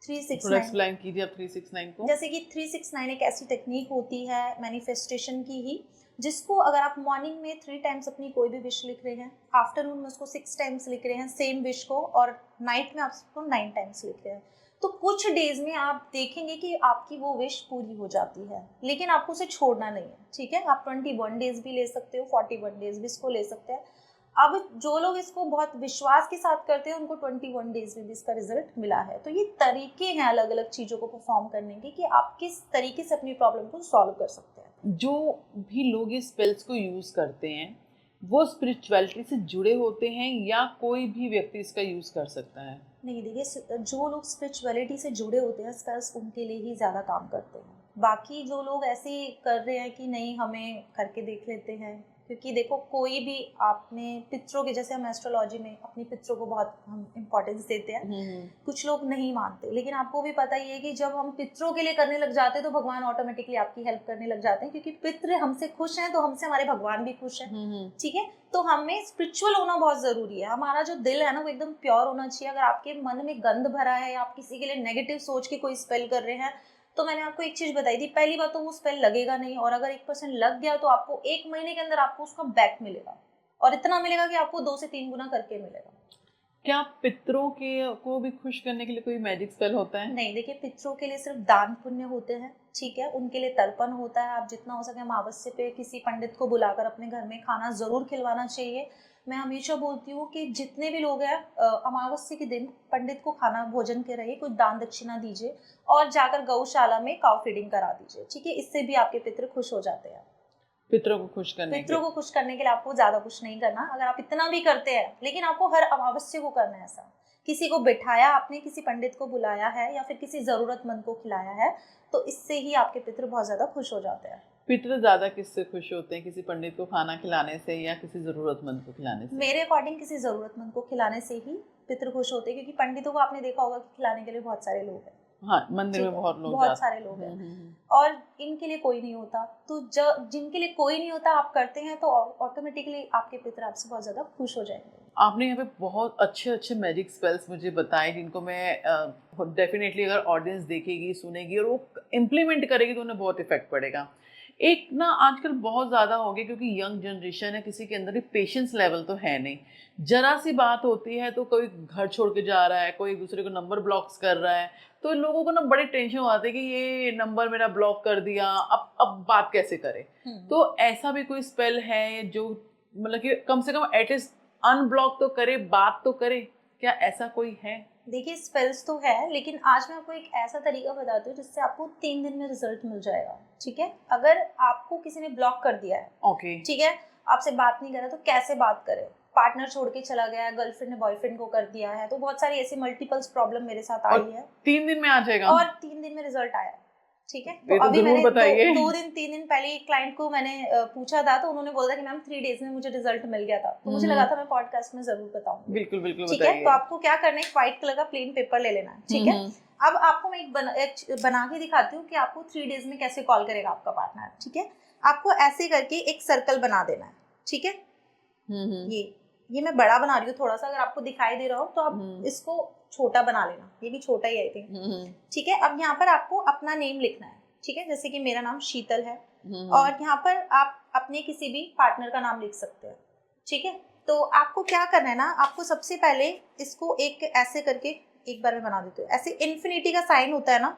थोड़ा 369 एक्सप्लेन कीजिए आप 369 को। जैसे कि 369 एक ऐसी टेक्निक होती है मैनिफेस्टेशन की ही, जिसको अगर आप मॉर्निंग में 3 टाइम्स अपनी कोई भी विश लिख रहे हैं, आफ्टरनून में उसको 6 टाइम्स लिख रहे हैं सेम विश को, और नाइट में आप उसको 9 टाइम्स लिख रहे हैं, तो कुछ डेज में आप देखेंगे कि आपकी वो विश पूरी हो जाती है। लेकिन आपको उसे छोड़ना नहीं है। ठीक है, आप 21 डेज भी ले सकते हो, 41 डेज भी इसको ले सकते हैं। अब जो लोग इसको बहुत विश्वास के साथ करते हैं, उनको 21 डेज में भी इसका रिजल्ट मिला है। तो ये तरीके हैं अलग अलग चीज़ों को परफॉर्म करने के, कि आप किस तरीके से अपनी प्रॉब्लम को सॉल्व कर सकते हैं। जो भी लोग इस स्पेल्स को यूज करते हैं वो स्पिरिचुअलिटी से जुड़े होते हैं, या कोई भी व्यक्ति इसका यूज कर सकता है? नहीं, देखिए, जो लोग स्पिरिचुअलिटी से जुड़े होते हैं, स्पेल्स उनके लिए ही ज़्यादा काम करते हैं। बाकी जो लोग ऐसे कर रहे हैं कि नहीं हमें करके देख लेते हैं, क्योंकि देखो कोई भी आपने पितरों के, जैसे हम एस्ट्रोलॉजी में अपनी पितरों को बहुत हम इम्पोर्टेंस देते हैं, कुछ लोग नहीं मानते, लेकिन आपको भी पता ही है कि जब हम पितरों के लिए करने लग जाते हैं तो भगवान ऑटोमेटिकली आपकी हेल्प करने लग जाते हैं, क्योंकि पितृ हमसे खुश हैं तो हमसे हमारे भगवान भी खुश हैं। ठीक है, तो हमें स्पिरिचुअल होना बहुत जरूरी है। हमारा जो दिल है ना, वो एकदम प्योर होना चाहिए। अगर आपके मन में गंद भरा है, आप किसी के लिए नेगेटिव सोच के कोई स्पेल कर रहे हैं, तो मैंने आपको एक चीज बताई थी, पहली बात तो वो स्पेल लगेगा नहीं, और अगर 1% लग गया तो आपको 1 महीने के अंदर आपको उसका बैक मिलेगा, और इतना मिलेगा कि आपको 2 से 3 गुना करके मिलेगा। क्या पितरों के को भी खुश करने के लिए कोई मैजिक स्पेल होता है? नहीं, देखिए, पितरों के लिए सिर्फ दान पुण्य होते हैं। ठीक है, उनके लिए तर्पण होता है। आप जितना हो सके अमावस्या पे किसी पंडित को बुलाकर अपने घर में खाना जरूर खिलवाना चाहिए। मैं हमेशा बोलती हूँ कि जितने भी लोग हैं अमावस्या के दिन पंडित को खाना भोजन के रहिए, कुछ दान दक्षिणा दीजिए और जाकर गौशाला में काउ फीडिंग करा दीजिए, ठीक है। इससे भी आपके पितृ खुश हो जाते हैं। पितरों को खुश करने पितरों को खुश करने के लिए आपको ज्यादा कुछ नहीं करना, अगर आप इतना भी करते हैं, लेकिन आपको हर अमावस्या को करना है ऐसा। किसी को बिठाया आपने, किसी पंडित को बुलाया है या फिर किसी जरूरतमंद को खिलाया है, तो इससे ही आपके पितृ बहुत ज्यादा खुश हो जाते हैं। पितर ज्यादा किससे खुश होते हैं, किसी पंडित को खाना खिलाने से या किसी जरूरतमंद को खिलाने से? मेरे अकॉर्डिंग किसी जरूरतमंद को खिलाने से ही पितृ खुश होते हैं, क्योंकि पंडितों को आपने देखा होगा कि खिलाने के लिए बहुत सारे लोग हैं। हाँ, मंदिर में बहुत लोग बहुत सारे लोग हैं और इनके लिए कोई नहीं होता, तो जब जिनके लिए कोई नहीं होता आप करते हैं तो ऑटोमेटिकली आपके पितृ आपसे बहुत ज्यादा खुश हो जाएंगे। आपने यहाँ पे बहुत अच्छे अच्छे मैजिक स्पेल्स मुझे बताए, जिनको मैं डेफिनेटली अगर ऑडियंस देखेगी, सुनेगी और वो इम्प्लीमेंट करेगी तो उन्हें बहुत इफेक्ट पड़ेगा। एक ना आजकल बहुत ज़्यादा हो गया, क्योंकि यंग जनरेशन है, किसी के अंदर भी पेशेंस लेवल तो है नहीं। जरा सी बात होती है तो कोई घर छोड़ के जा रहा है, कोई एक दूसरे को नंबर ब्लॉक्स कर रहा है, तो लोगों को ना बड़ी टेंशन हो जाती है कि ये नंबर मेरा ब्लॉक कर दिया, अब बात कैसे करे। तो ऐसा भी कोई स्पेल है जो मतलब कि कम से कम एटलीस्ट अनब्लॉक तो करे, बात तो करे, क्या ऐसा कोई है? देखिए स्पेल्स तो है, लेकिन आज मैं आपको एक ऐसा तरीका बताती हूँ जिससे आपको 3 दिन में रिजल्ट मिल जाएगा, ठीक है। अगर आपको किसी ने ब्लॉक कर दिया है, ओके, ठीक है, आपसे बात नहीं कर रहा, तो कैसे बात करें? पार्टनर छोड़ के चला गया, गर्लफ्रेंड ने बॉयफ्रेंड को कर दिया है, तो बहुत सारी ऐसी मल्टीपल्स प्रॉब्लम मेरे साथ आई है। 3 दिन में आ जाएगा? और 3 दिन में रिजल्ट आया, ठीक है। तो अभी मैंने 3 दिन पहले एक क्लाइंट को मैंने पूछा था, तो उन्होंने बोला कि मैम 3 डेज में मुझे रिजल्ट मिल गया था, तो मुझे लगा था मैं पॉडकास्ट में जरूर बताऊंगी। बिल्कुल बिल्कुल, ठीक है। तो आपको क्या करना है, व्हाइट कलर का प्लेन पेपर ले लेना है, ठीक है। अब आपको मैं एक बना के दिखाती हूँ कि आपको 3 डेज में कैसे कॉल करेगा आपका पार्टनर, ठीक है। आपको ऐसे करके एक सर्कल बना देना है, ठीक है। ये मैं बड़ा बना रही हूँ थोड़ा सा, अगर आपको दिखाई दे रहा हो तो आप इसको छोटा बना लेना, ये भी छोटा ही आई थिंक, ठीक है। अब यहाँ पर आपको अपना नेम लिखना है, ठीक है। जैसे कि मेरा नाम शीतल है, और यहाँ पर आप अपने किसी भी पार्टनर का नाम लिख सकते हैं, ठीक है। तो आपको क्या करना है ना, आपको सबसे पहले इसको एक ऐसे करके, एक बार में बना देती हूँ, ऐसे इन्फिनिटी का साइन होता है ना,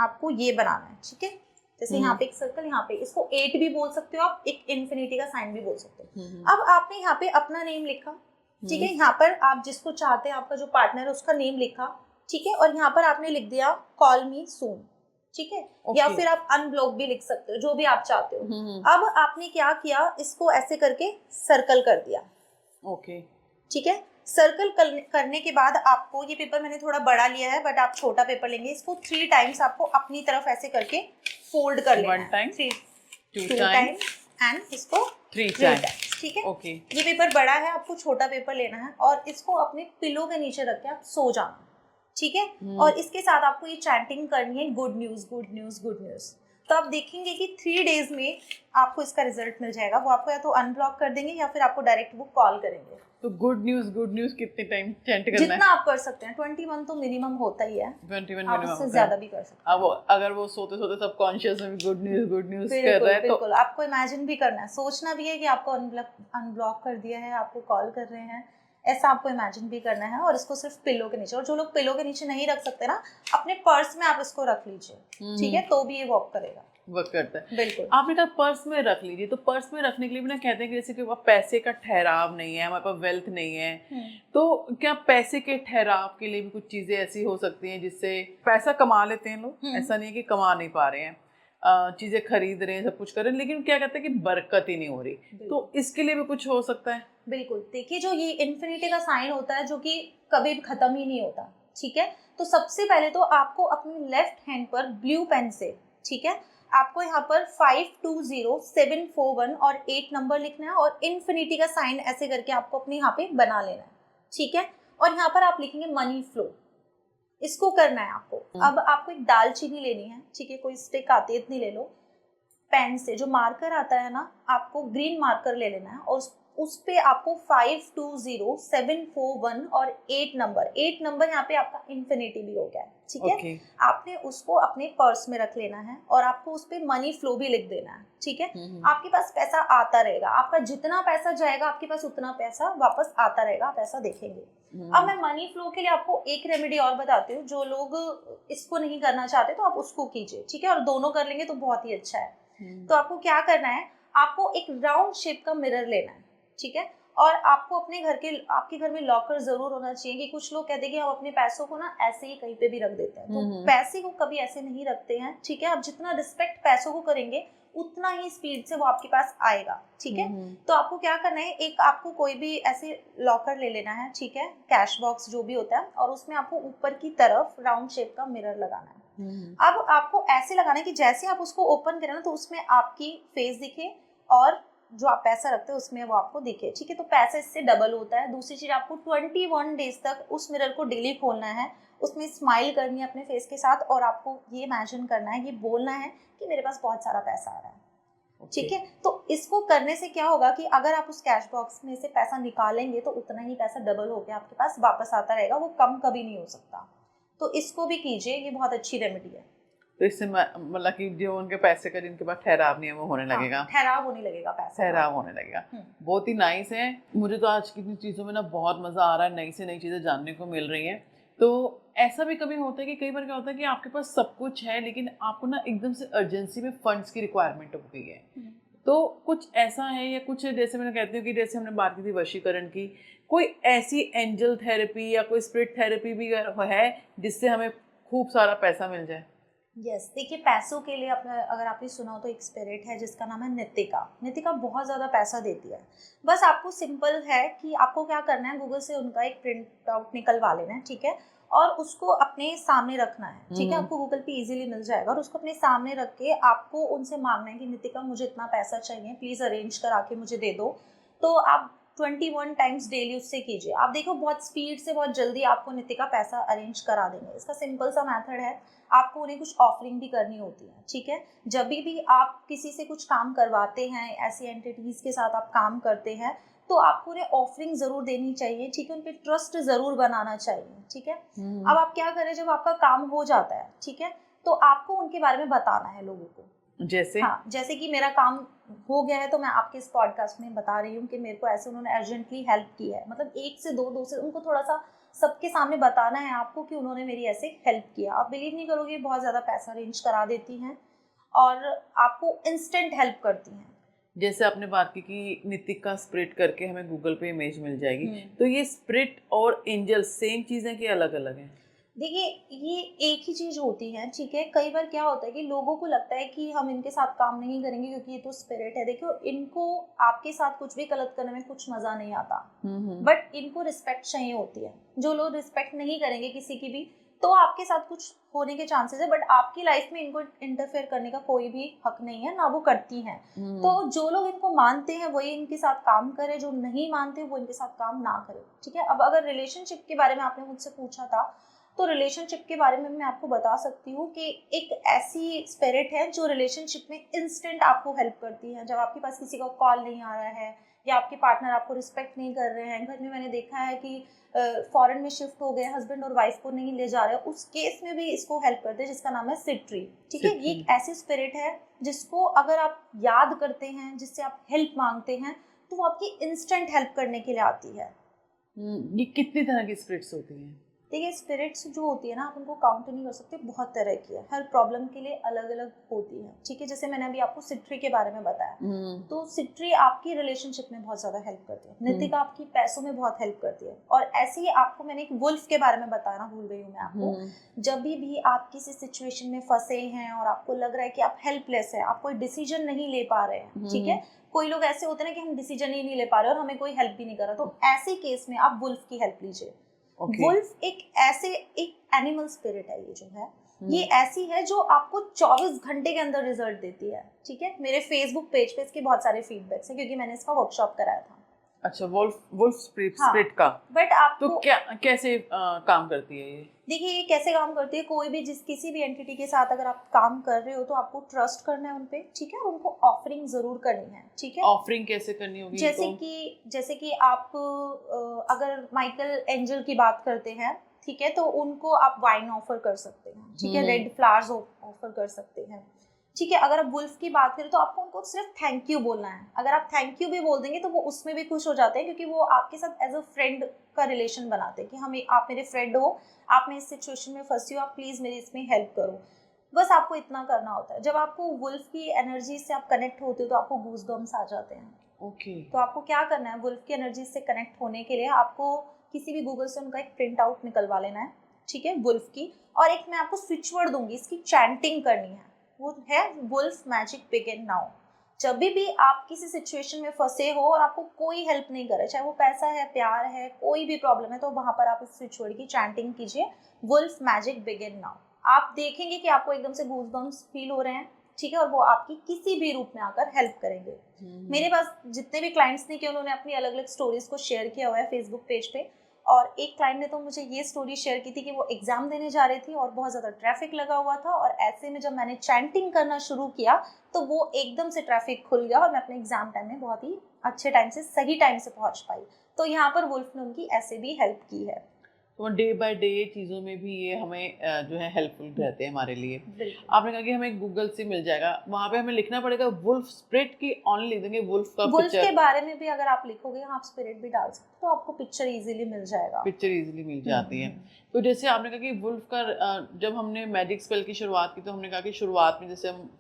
आपको ये बनाना है, ठीक है। जैसे यहाँ पे एक सर्कल, यहाँ पे इसको 8 भी बोल सकते हो आप, एक इन्फिनिटी का साइन भी बोल सकते हो। अब आपने यहाँ पे अपना नेम लिखा, ठीक है। यहाँ पर आप जिसको चाहते हैं, आपका जो पार्टनर है उसका नेम लिखा, ठीक है। और यहाँ पर आपने लिख दिया कॉल मी सून, ठीक है। या फिर आप अनब्लॉक भी लिख सकते हो, जो भी आप चाहते हो। अब आपने क्या किया, इसको ऐसे करके सर्कल कर दिया, ओके, ठीक है। सर्कल करने के बाद आपको, ये पेपर मैंने थोड़ा बड़ा लिया है, बट आप छोटा पेपर लेंगे, इसको 3 टाइम्स आपको अपनी तरफ ऐसे करके फोल्ड कर लेना है। 1 टाइम, 2 टाइम एंड इसको 3 टाइम्स, ठीक है। ओके। ये पेपर बड़ा है, आपको छोटा पेपर लेना है और इसको अपने पिलो के नीचे रख के आप सो जाना, ठीक है। और इसके साथ आपको ये चैंटिंग करनी है, good news good news good news. तो आप देखेंगे कि 3 डेज में आपको इसका रिजल्ट मिल जाएगा। वो आपको या तो अनब्लॉक कर देंगे या फिर आपको डायरेक्ट वो कॉल करेंगे। तो गुड न्यूज कितने टाइम चैंट करना है? जितना आप कर सकते हैं, 21 तो मिनिमम होता ही है, 21 आप उससे ज्यादा भी कर सकते हैं। अब अगर वो सोते सोते सबकॉन्शियस में गुड न्यूज कर रहा है, तो बिल्कुल आपको इमेजिन भी करना है, सोचना भी है कि आपको अनब्लॉक कर दिया है, आपको कॉल कर रहे हैं, ऐसा आपको इमेजिन भी करना है। और इसको सिर्फ पिलो के नीचे, और जो लोग पिलो के नीचे नहीं रख सकते ना, अपने पर्स में आप इसको रख लीजिए, ठीक है, तो भी ये वर्क करेगा, वर्क करता है। बिल्कुल। आपने कहा पर्स में रख लीजिए, तो पर्स में रखने के लिए भी ना कहते हैं कि जैसे कि पैसे का ठहराव नहीं है, हमारे पास वेल्थ नहीं है, तो क्या पैसे के ठहराव के लिए भी कुछ चीजें ऐसी हो सकती हैं जिससे पैसा कमा लेते हैं लोग? ऐसा नहीं है कि कमा नहीं पा रहे हैं, चीजें खरीद रहे हैं, सब कुछ कर रहे हैं, लेकिन क्या कहते हैं कि बरकत ही नहीं हो रही, तो इसके लिए भी कुछ हो सकता है? बिल्कुल। देखिए, जो ये इन्फिनिटी का साइन होता है, जो कि कभी भी खत्म ही नहीं होता, ठीक है। तो सबसे पहले तो आपको अपनी लेफ्ट हैंड पर ब्लू पेन से, ठीक है, आपको यहाँ पर 520741 और 8 नंबर लिखना है, और इन्फिनिटी का साइन ऐसे करके आपको अपने यहाँ पे बना लेना है, ठीक है। और यहाँ पर आप लिखेंगे मनी फ्लो, इसको करना है आपको। अब आपको एक दालचीनी लेनी है, ठीक है, कोई स्टिक आती है, इतनी ले लो। पेन से जो मार्कर आता है ना, आपको ग्रीन मार्कर ले लेना है, और उस पे आपको 520741 और 8 नंबर यहाँ पे आपका इन्फिनिटी भी हो गया है, ठीक है। आपने उसको अपने पर्स में रख लेना है, और आपको उस पे मनी फ्लो भी लिख देना है, ठीक है। आपके पास पैसा आता रहेगा, आपका जितना पैसा जाएगा आपके पास उतना पैसा वापस आता रहेगा, आप ऐसा देखेंगे। अब मैं मनी फ्लो के लिए आपको एक रेमेडी और बताती हूँ, जो लोग इसको नहीं करना चाहते तो आप उसको कीजिए, ठीक है, और दोनों कर लेंगे तो बहुत ही अच्छा है। तो आपको क्या करना है, आपको एक राउंड शेप का मिरर लेना है, ठीक है, और आपको अपने आपके घर में लॉकर जरूर होना चाहिए। कि कुछ लोग कहते हैं कि हम अपने पैसों को ना ऐसे ही कहीं पे भी रख देते हैं, तो पैसे को कभी ऐसे नहीं रखते हैं, ठीक है। आप जितना रिस्पेक्ट पैसों को करेंगे उतना ही स्पीड से वो आपके पास आएगा, ठीक है। तो आपको क्या करना है, एक आपको कोई भी ऐसे लॉकर ले लेना है, ठीक है, कैश बॉक्स जो भी होता है, और उसमें आपको ऊपर की तरफ राउंड शेप का मिरर लगाना है। अब आपको ऐसे लगाना है कि जैसे आप उसको ओपन करें ना तो उसमें आपकी फेस दिखे और जो आप पैसा रखते हैं उसमें वो आपको दिखे, ठीक है। तो पैसा इससे डबल होता है। दूसरी चीज, आपको 21 डेज तक उस मिरर को डेली खोलना है, उसमें स्माइल करनी है अपने फेस के साथ, और आपको ये इमेजिन करना है, ये बोलना है कि मेरे पास बहुत सारा पैसा आ रहा है, ठीक है। तो इसको करने से क्या होगा कि अगर आप उस कैश बॉक्स में से पैसा निकालेंगे तो उतना ही पैसा डबल होकर आपके पास वापस आता रहेगा, वो कम कभी नहीं हो सकता। तो इसको भी कीजिए, ये बहुत अच्छी रेमेडी है। तो इससे मतलब कि जो उनके पैसे का जिनके पास ठहराव नहीं है वो होने लगेगा। ठहराव होने लगेगा, पैसा ठहराव होने लगेगा। बहुत ही नाइस है। मुझे तो आज की चीज़ों में ना बहुत मज़ा आ रहा है, नई से नई चीज़ें जानने को मिल रही हैं। तो ऐसा भी कभी होता है कि कई बार क्या होता है कि आपके पास सब कुछ है लेकिन आपको ना एकदम से अर्जेंसी में फंड्स की रिक्वायरमेंट हो गई है, तो कुछ ऐसा है या कुछ जैसे मैंने कहती हूँ कि जैसे हमने बात की थी वशीकरण की, कोई ऐसी एंजल थेरेपी या कोई स्पिरिट थेरेपी भी है जिससे हमें खूब सारा पैसा मिल जाए? यस, देखिए पैसों के लिए अगर आपने सुना हो तो एक स्पिरिट है जिसका नाम है नितिका। नितिका बहुत ज़्यादा पैसा देती है। बस आपको सिंपल है कि आपको क्या करना है, गूगल से उनका एक प्रिंट आउट निकलवा लेना है, ठीक है, और उसको अपने सामने रखना है, ठीक है। आपको गूगल पे इजीली मिल जाएगा, और उसको अपने सामने रख के आपको उनसे मांगना है कि नितिका मुझे इतना पैसा चाहिए, प्लीज़ अरेंज करा के मुझे दे दो। तो आप 21 टाइम्स डेली उससे कीजिए, आप देखो बहुत स्पीड से बहुत जल्दी आपको नितिका पैसा अरेंज करा देंगे। इसका सिंपल सा मेथड है, आपको उन्हें कुछ ऑफरिंग भी करनी होती है, ठीक है। जब भी आप किसी से कुछ काम करवाते हैं, ऐसी एंटिटीज के साथ आप काम करते हैं, तो आपको उन्हें ऑफरिंग जरूर देनी चाहिए, ठीक है। उन पर ट्रस्ट जरूर बनाना चाहिए, ठीक है। अब आप क्या करें, जब आपका काम हो जाता है, ठीक है, तो आपको उनके बारे में बताना है लोगों को। जैसे जैसे कि मेरा काम हो गया है तो मैं आपके इस पॉडकास्ट में बता रही हूँ कि मेरे को ऐसे उन्होंने अर्जेंटली हेल्प की है, मतलब एक से दो से उनको थोड़ा सा सबके सामने बताना है आपको कि उन्होंने मेरी ऐसे हेल्प किया। आप बिलीव नहीं करोगे, बहुत ज़्यादा पैसा अरेंज करा देती हैं और आपको इंस्टेंट हेल्प करती हैं। जैसे आपने बात की कि नितिक का स्प्रिट करके हमें गूगल पे इमेज मिल जाएगी, तो ये स्प्रिट और एंजल सेम चीज़ें कि अलग अलग हैं? देखिए, ये एक ही चीज होती है, ठीक है। कई बार क्या होता है कि लोगों को लगता है कि हम इनके साथ काम नहीं करेंगे क्योंकि ये तो स्पिरिट है। देखो, इनको आपके साथ कुछ भी गलत करने में कुछ मजा नहीं आता, बट इनको रिस्पेक्ट चाहिए होती है। जो लोग रिस्पेक्ट नहीं करेंगे किसी की भी, तो आपके साथ कुछ होने के चांसेस है, बट आपकी लाइफ में इनको इंटरफेयर करने का कोई भी हक नहीं है, ना वो करती हैं। तो जो लोग इनको मानते हैं वही इनके साथ काम करे, जो नहीं मानते वो इनके साथ काम ना करे, ठीक है। अब अगर रिलेशनशिप के बारे में आपने मुझसे पूछा था, तो रिलेशनशिप के बारे में मैं आपको बता सकती हूँ कि एक ऐसी स्पिरिट है जो रिलेशनशिप में इंस्टेंट आपको हेल्प करती है। जब आपके पास किसी का कॉल नहीं आ रहा है या आपके पार्टनर आपको रिस्पेक्ट नहीं कर रहे हैं, घर में मैंने देखा है कि फॉरेन में शिफ्ट हो गए, हस्बैंड और वाइफ को नहीं ले जा रहे, उस केस में भी इसको हेल्प करते हैं, जिसका नाम है सिट्री, ठीक है। ये एक ऐसी स्पिरिट है जिसको अगर आप याद करते हैं, जिससे आप हेल्प मांगते हैं, तो वो आपकी इंस्टेंट हेल्प करने के लिए आती है। ये कितनी तरह की स्पिरिट्स होती हैं? देखिए, स्पिरिट्स जो होती है ना, आप उनको काउंट नहीं कर सकते, बहुत तरह की है, हर प्रॉब्लम के लिए अलग अलग होती है, ठीक है। जैसे मैंने अभी आपको सिट्री के बारे में बताया, तो सिट्री आपकी रिलेशनशिप में बहुत ज़्यादा हेल्प करती है, नितिका आपकी पैसों में बहुत हेल्प करती है। और ऐसे ही आपको मैंने एक वुल्फ के बारे में बताना भूल गई हूँ मैं आपको। जब भी आप किसी सिचुएशन में फंसे हैं और आपको लग रहा है कि आप हेल्पलेस है, आप कोई डिसीजन नहीं ले पा रहे हैं, ठीक है। कोई लोग ऐसे होते हैं कि हम डिसीजन ही नहीं ले पा रहे और हमें कोई हेल्प भी नहीं कर रहा, तो ऐसे केस में आप वुल्फ की हेल्प लीजिए। वुल्फ एक एनिमल स्पिरिट है, ये जो है ये ऐसी है जो आपको 24 घंटे के अंदर रिजल्ट देती है, ठीक है। मेरे फेसबुक पेज पे इसके बहुत सारे फीडबैक्स हैं क्योंकि मैंने इसका वर्कशॉप कराया था। अच्छा, वुल्फ स्पिरिट का। बट आपको तो कैसे काम करती है ये? देखिए, ये कैसे काम करती है, कोई भी किसी भी एंटिटी के साथ अगर आप काम कर रहे हो तो आपको ट्रस्ट करना है उनपे, ठीक है, और उनको ऑफरिंग जरूर करनी है, ठीक है। ऑफरिंग कैसे करनी होगी? जैसे कि आप अगर माइकल एंजल की बात करते हैं, ठीक है, तो उनको आप वाइन ऑफर कर सकते हैं, ठीक है, रेड फ्लावर्स ऑफर कर सकते हैं, ठीक है। अगर आप वुल्फ की बात करें तो आपको उनको सिर्फ थैंक यू बोलना है। अगर आप थैंक यू भी बोल देंगे तो वो उसमें भी खुश हो जाते हैं, क्योंकि वो आपके साथ एज अ फ्रेंड का रिलेशन बनाते हैं कि आप मेरे फ्रेंड हो, आप मैं इस सिचुएशन में फंसी हो, आप प्लीज़ मेरी इसमें हेल्प करो। बस आपको इतना करना होता है। जब आपको वुल्फ की एनर्जी से आप कनेक्ट होते हो तो आपको गूज़बम्स आ जाते हैं। ओके। तो आपको क्या करना है, वुल्फ की एनर्जी से कनेक्ट होने के लिए आपको किसी भी गूगल से उनका एक प्रिंट आउट निकलवा लेना है, ठीक है, वुल्फ की। और एक मैं आपको स्विच वर्ड दूंगी, इसकी चैंटिंग करनी है, वो है वुल्फ मैजिक बिगिन नाउ। जब भी आप किसी सिचुएशन में फंसे हो और आपको कोई हेल्प नहीं करे, चाहे वो पैसा है, प्यार है, कोई भी प्रॉब्लम है, तो वहां पर आप इस स्विच वर्ड की चैंटिंग कीजिए, वुल्फ मैजिक बिगिन नाउ। आप देखेंगे कि आपको एकदम से गूज़बम्प्स फील हो रहे हैं, ठीक है, और वो आपकी किसी भी रूप में आकर हेल्प करेंगे। मेरे पास जितने भी क्लाइंट्स ने किया, उन्होंने अपनी अलग अलग स्टोरीज को शेयर किया हुआ है फेसबुक पेज पे। और एक क्लाइंट ने तो मुझे ये स्टोरी शेयर की थी कि वो एग्जाम देने जा रही थी और बहुत ज़्यादा ट्रैफिक लगा हुआ था, और ऐसे में जब मैंने चैंटिंग करना शुरू किया तो वो एकदम से ट्रैफिक खुल गया और मैं अपने एग्जाम टाइम में बहुत ही अच्छे टाइम से, सही टाइम से पहुंच पाई। तो यहाँ पर वुल्फ ने उनकी ऐसे भी हेल्प की है। तो डे बाय डे चीज़ों में भी ये हमें जो है हेल्पफुल रहते हैं हमारे लिए। बिल्कुल। आपने कहा कि हमें गूगल से मिल जाएगा, वहाँ पे हमें लिखना पड़ेगा वुल्फ स्प्रिट की ऑनली लिख देंगे, वुल्फ का वुल्फ के पिक्चर, बारे में भी अगर आप लिखोगे, आप स्पिरिट भी डाल सकते हो, तो आपको पिक्चर इजीली मिल जाएगा। पिक्चर इजीली मिल जाती है। तो जैसे आपने कहा कि वुल्फ का जब हमने मैजिक स्पेल की शुरुआत की तो हमने कहा कि शुरुआत में जैसे हम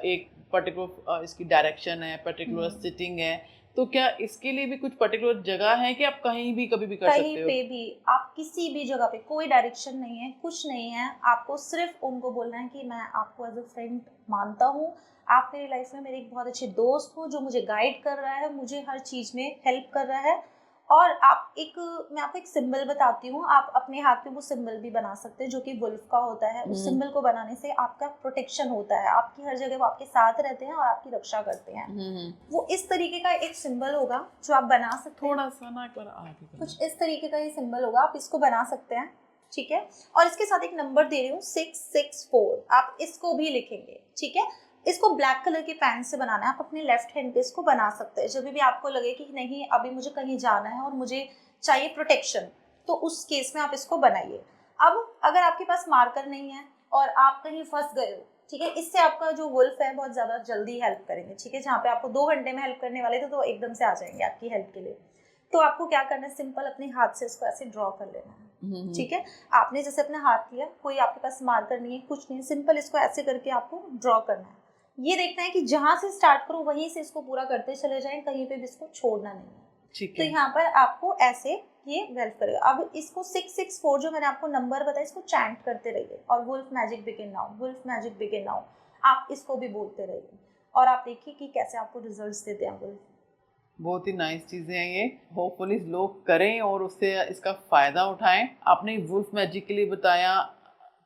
एक पर्टिकुलर इसकी डायरेक्शन है, पर्टिकुलर सिटिंग है, तो क्या इसके लिए भी कुछ पर्टिकुलर जगह है कि आप कहीं भी कभी भी कर कहीं सकते हो? पे भी, आप किसी भी जगह पे, कोई डायरेक्शन नहीं है, कुछ नहीं है, आपको सिर्फ उनको बोलना है कि मैं आपको एज अ फ्रेंड मानता हूँ, आप मेरी लाइफ में मेरे एक बहुत अच्छे दोस्त हो जो मुझे गाइड कर रहा है, मुझे हर चीज़ में हेल्प कर रहा है। और आप एक, मैं आपको एक सिंबल बताती हूँ, आप अपने हाथ में वो सिंबल भी बना सकते हैं जो कि वुल्फ का होता है। उस सिंबल को बनाने से आपका प्रोटेक्शन होता है, आपकी हर जगह वो आपके साथ रहते हैं और आपकी रक्षा करते हैं। वो इस तरीके का एक सिंबल होगा जो आप बना सकते हैं। थोड़ा सा ना एक बार आगे करना। कुछ इस तरीके का ये सिंबल होगा, आप इसको बना सकते हैं, ठीक है। और इसके साथ एक नंबर दे रही हूँ 664, आप इसको भी लिखेंगे, ठीक है। इसको ब्लैक कलर के पेन से बनाना है, आप अपने लेफ्ट हैंड पे इसको बना सकते हैं। जब भी आपको लगे कि नहीं अभी मुझे कहीं जाना है और मुझे चाहिए प्रोटेक्शन, तो उस केस में आप इसको बनाइए। अब अगर आपके पास मार्कर नहीं है और आप कहीं फंस गए हो, ठीक है, इससे आपका जो वुल्फ है बहुत ज़्यादा जल्दी हेल्प करेंगे, ठीक है। जहाँ पे आपको 2 घंटे में हेल्प करने वाले थे तो एकदम से आ जाएंगे आपकी हेल्प के लिए। तो आपको क्या करना है, सिंपल अपने हाथ से इसको ऐसे ड्रॉ कर लेना है, ठीक है। आपने जैसे अपना हाथ लिया, कोई आपके पास मार्कर नहीं है, कुछ नहीं है, सिंपल इसको ऐसे करके आपको ड्रॉ करना है। ये देखना है कि जहाँ से स्टार्ट करो वहीं से इसको पूरा करते चले जाएं, कहीं पे भी इसको छोड़ना नहीं है, ठीक तो है। यहाँ पर आपको ऐसे ये हेल्प करेगा। अब इसको 664 जो मैंने आपको नंबर बताया, इसको चैंट करते रहिए, और wolf magic begin now, wolf magic begin now, आप इसको भी बोलते रहिए, और आप देखिए कि कैसे आपको रिजल्ट्स देते हैं वुल्फ। बहुत ही नाइस चीज़ें हैं ये, होपफुली लोग करें और उससे इसका फ़ायदा उठाएं। आपने वुल्फ मैजिक के लिए बताया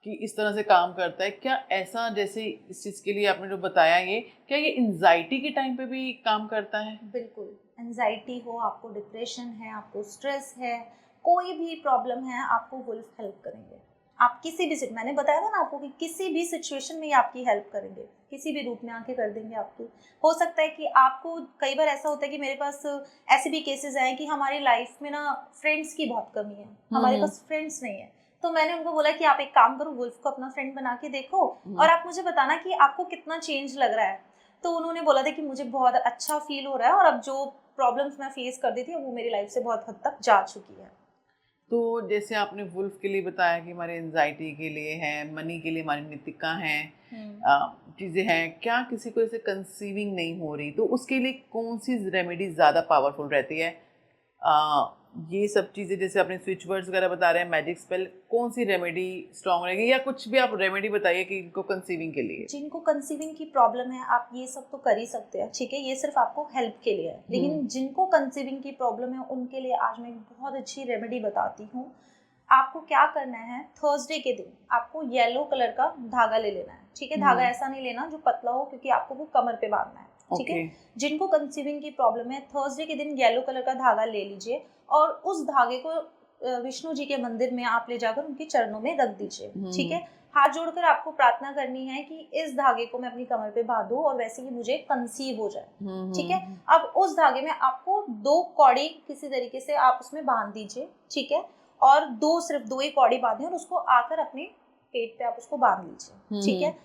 कि इस तरह से काम करता है, क्या ऐसा जैसे इस चीज़ के लिए आपने जो बताया ये, क्या ये एंजाइटी के टाइम पे भी काम करता है? बिल्कुल, एंजाइटी हो, आपको डिप्रेशन है, आपको स्ट्रेस है, कोई भी प्रॉब्लम है, आपको वुल्फ हेल्प करेंगे। आप किसी भी मैंने बताया था ना आपको कि किसी भी सिचुएशन में ये आपकी हेल्प करेंगे, किसी भी रूप में आके कर देंगे आपकी। हो सकता है कि आपको, कई बार ऐसा होता है कि मेरे पास ऐसे भी केसेस आए कि हमारी लाइफ में ना फ्रेंड्स की बहुत कमी है, हमारे पास फ्रेंड्स नहीं है, तो मैंने उनको बोला कि आप एक काम करो, वुल्फ को अपना फ्रेंड बना के देखो और आप मुझे बताना कि आपको कितना चेंज लग रहा है। तो उन्होंने बोला था कि मुझे बहुत अच्छा फील हो रहा है और अब जो प्रॉब्लम्स मैं फेस करती थी वो मेरी लाइफ से बहुत हद तक जा चुकी है। तो जैसे आपने वुल्फ के लिए बताया कि हमारे एंजाइटी के लिए है, मनी के लिए हमारी नीतिका हैं, चीज़ें हैं, क्या किसी को जैसे कंसीविंग नहीं हो रही तो उसके लिए कौन सी रेमेडी ज़्यादा पावरफुल रहती है? ये सब चीज़ें जैसे आपने स्विच वर्ड्स वगैरह बता रहे हैं, मैजिक स्पेल, कौन सी रेमेडी स्ट्रॉन्ग रहेगी, या कुछ भी आप रेमेडी बताइए कि इनको कंसीविंग के लिए। जिनको कंसीविंग की प्रॉब्लम है आप ये सब तो कर ही सकते हैं, ठीक है, ये सिर्फ आपको हेल्प के लिए है। लेकिन जिनको कंसीविंग की प्रॉब्लम है उनके लिए आज मैं बहुत अच्छी रेमेडी बताती हूँ। आपको क्या करना है, थर्सडे के दिन आपको येलो कलर का धागा ले लेना है, ठीक है। धागा ऐसा नहीं लेना जो पतला हो, क्योंकि आपको वो कमर पे बांधना है, ठीक है। जिनको कंसीविंग की प्रॉब्लम है, थर्सडे के दिन येलो कलर का धागा ले लीजिए और उस धागे को विष्णु जी के मंदिर में आप ले जाकर उनके चरणों में रख दीजिए, ठीक है। हाथ जोड़कर आपको प्रार्थना करनी है कि इस धागे को मैं अपनी कमर पे बांधूं और वैसे ही मुझे कंसीव हो जाए, ठीक है। अब उस धागे में आपको 2 कौड़ी किसी तरीके से आप उसमें बांध दीजिए, ठीक है, और सिर्फ 2 ही कौड़ी बांधे और उसको आकर अपने पेट पे आप उसको बांध लीजिए, ठीक है।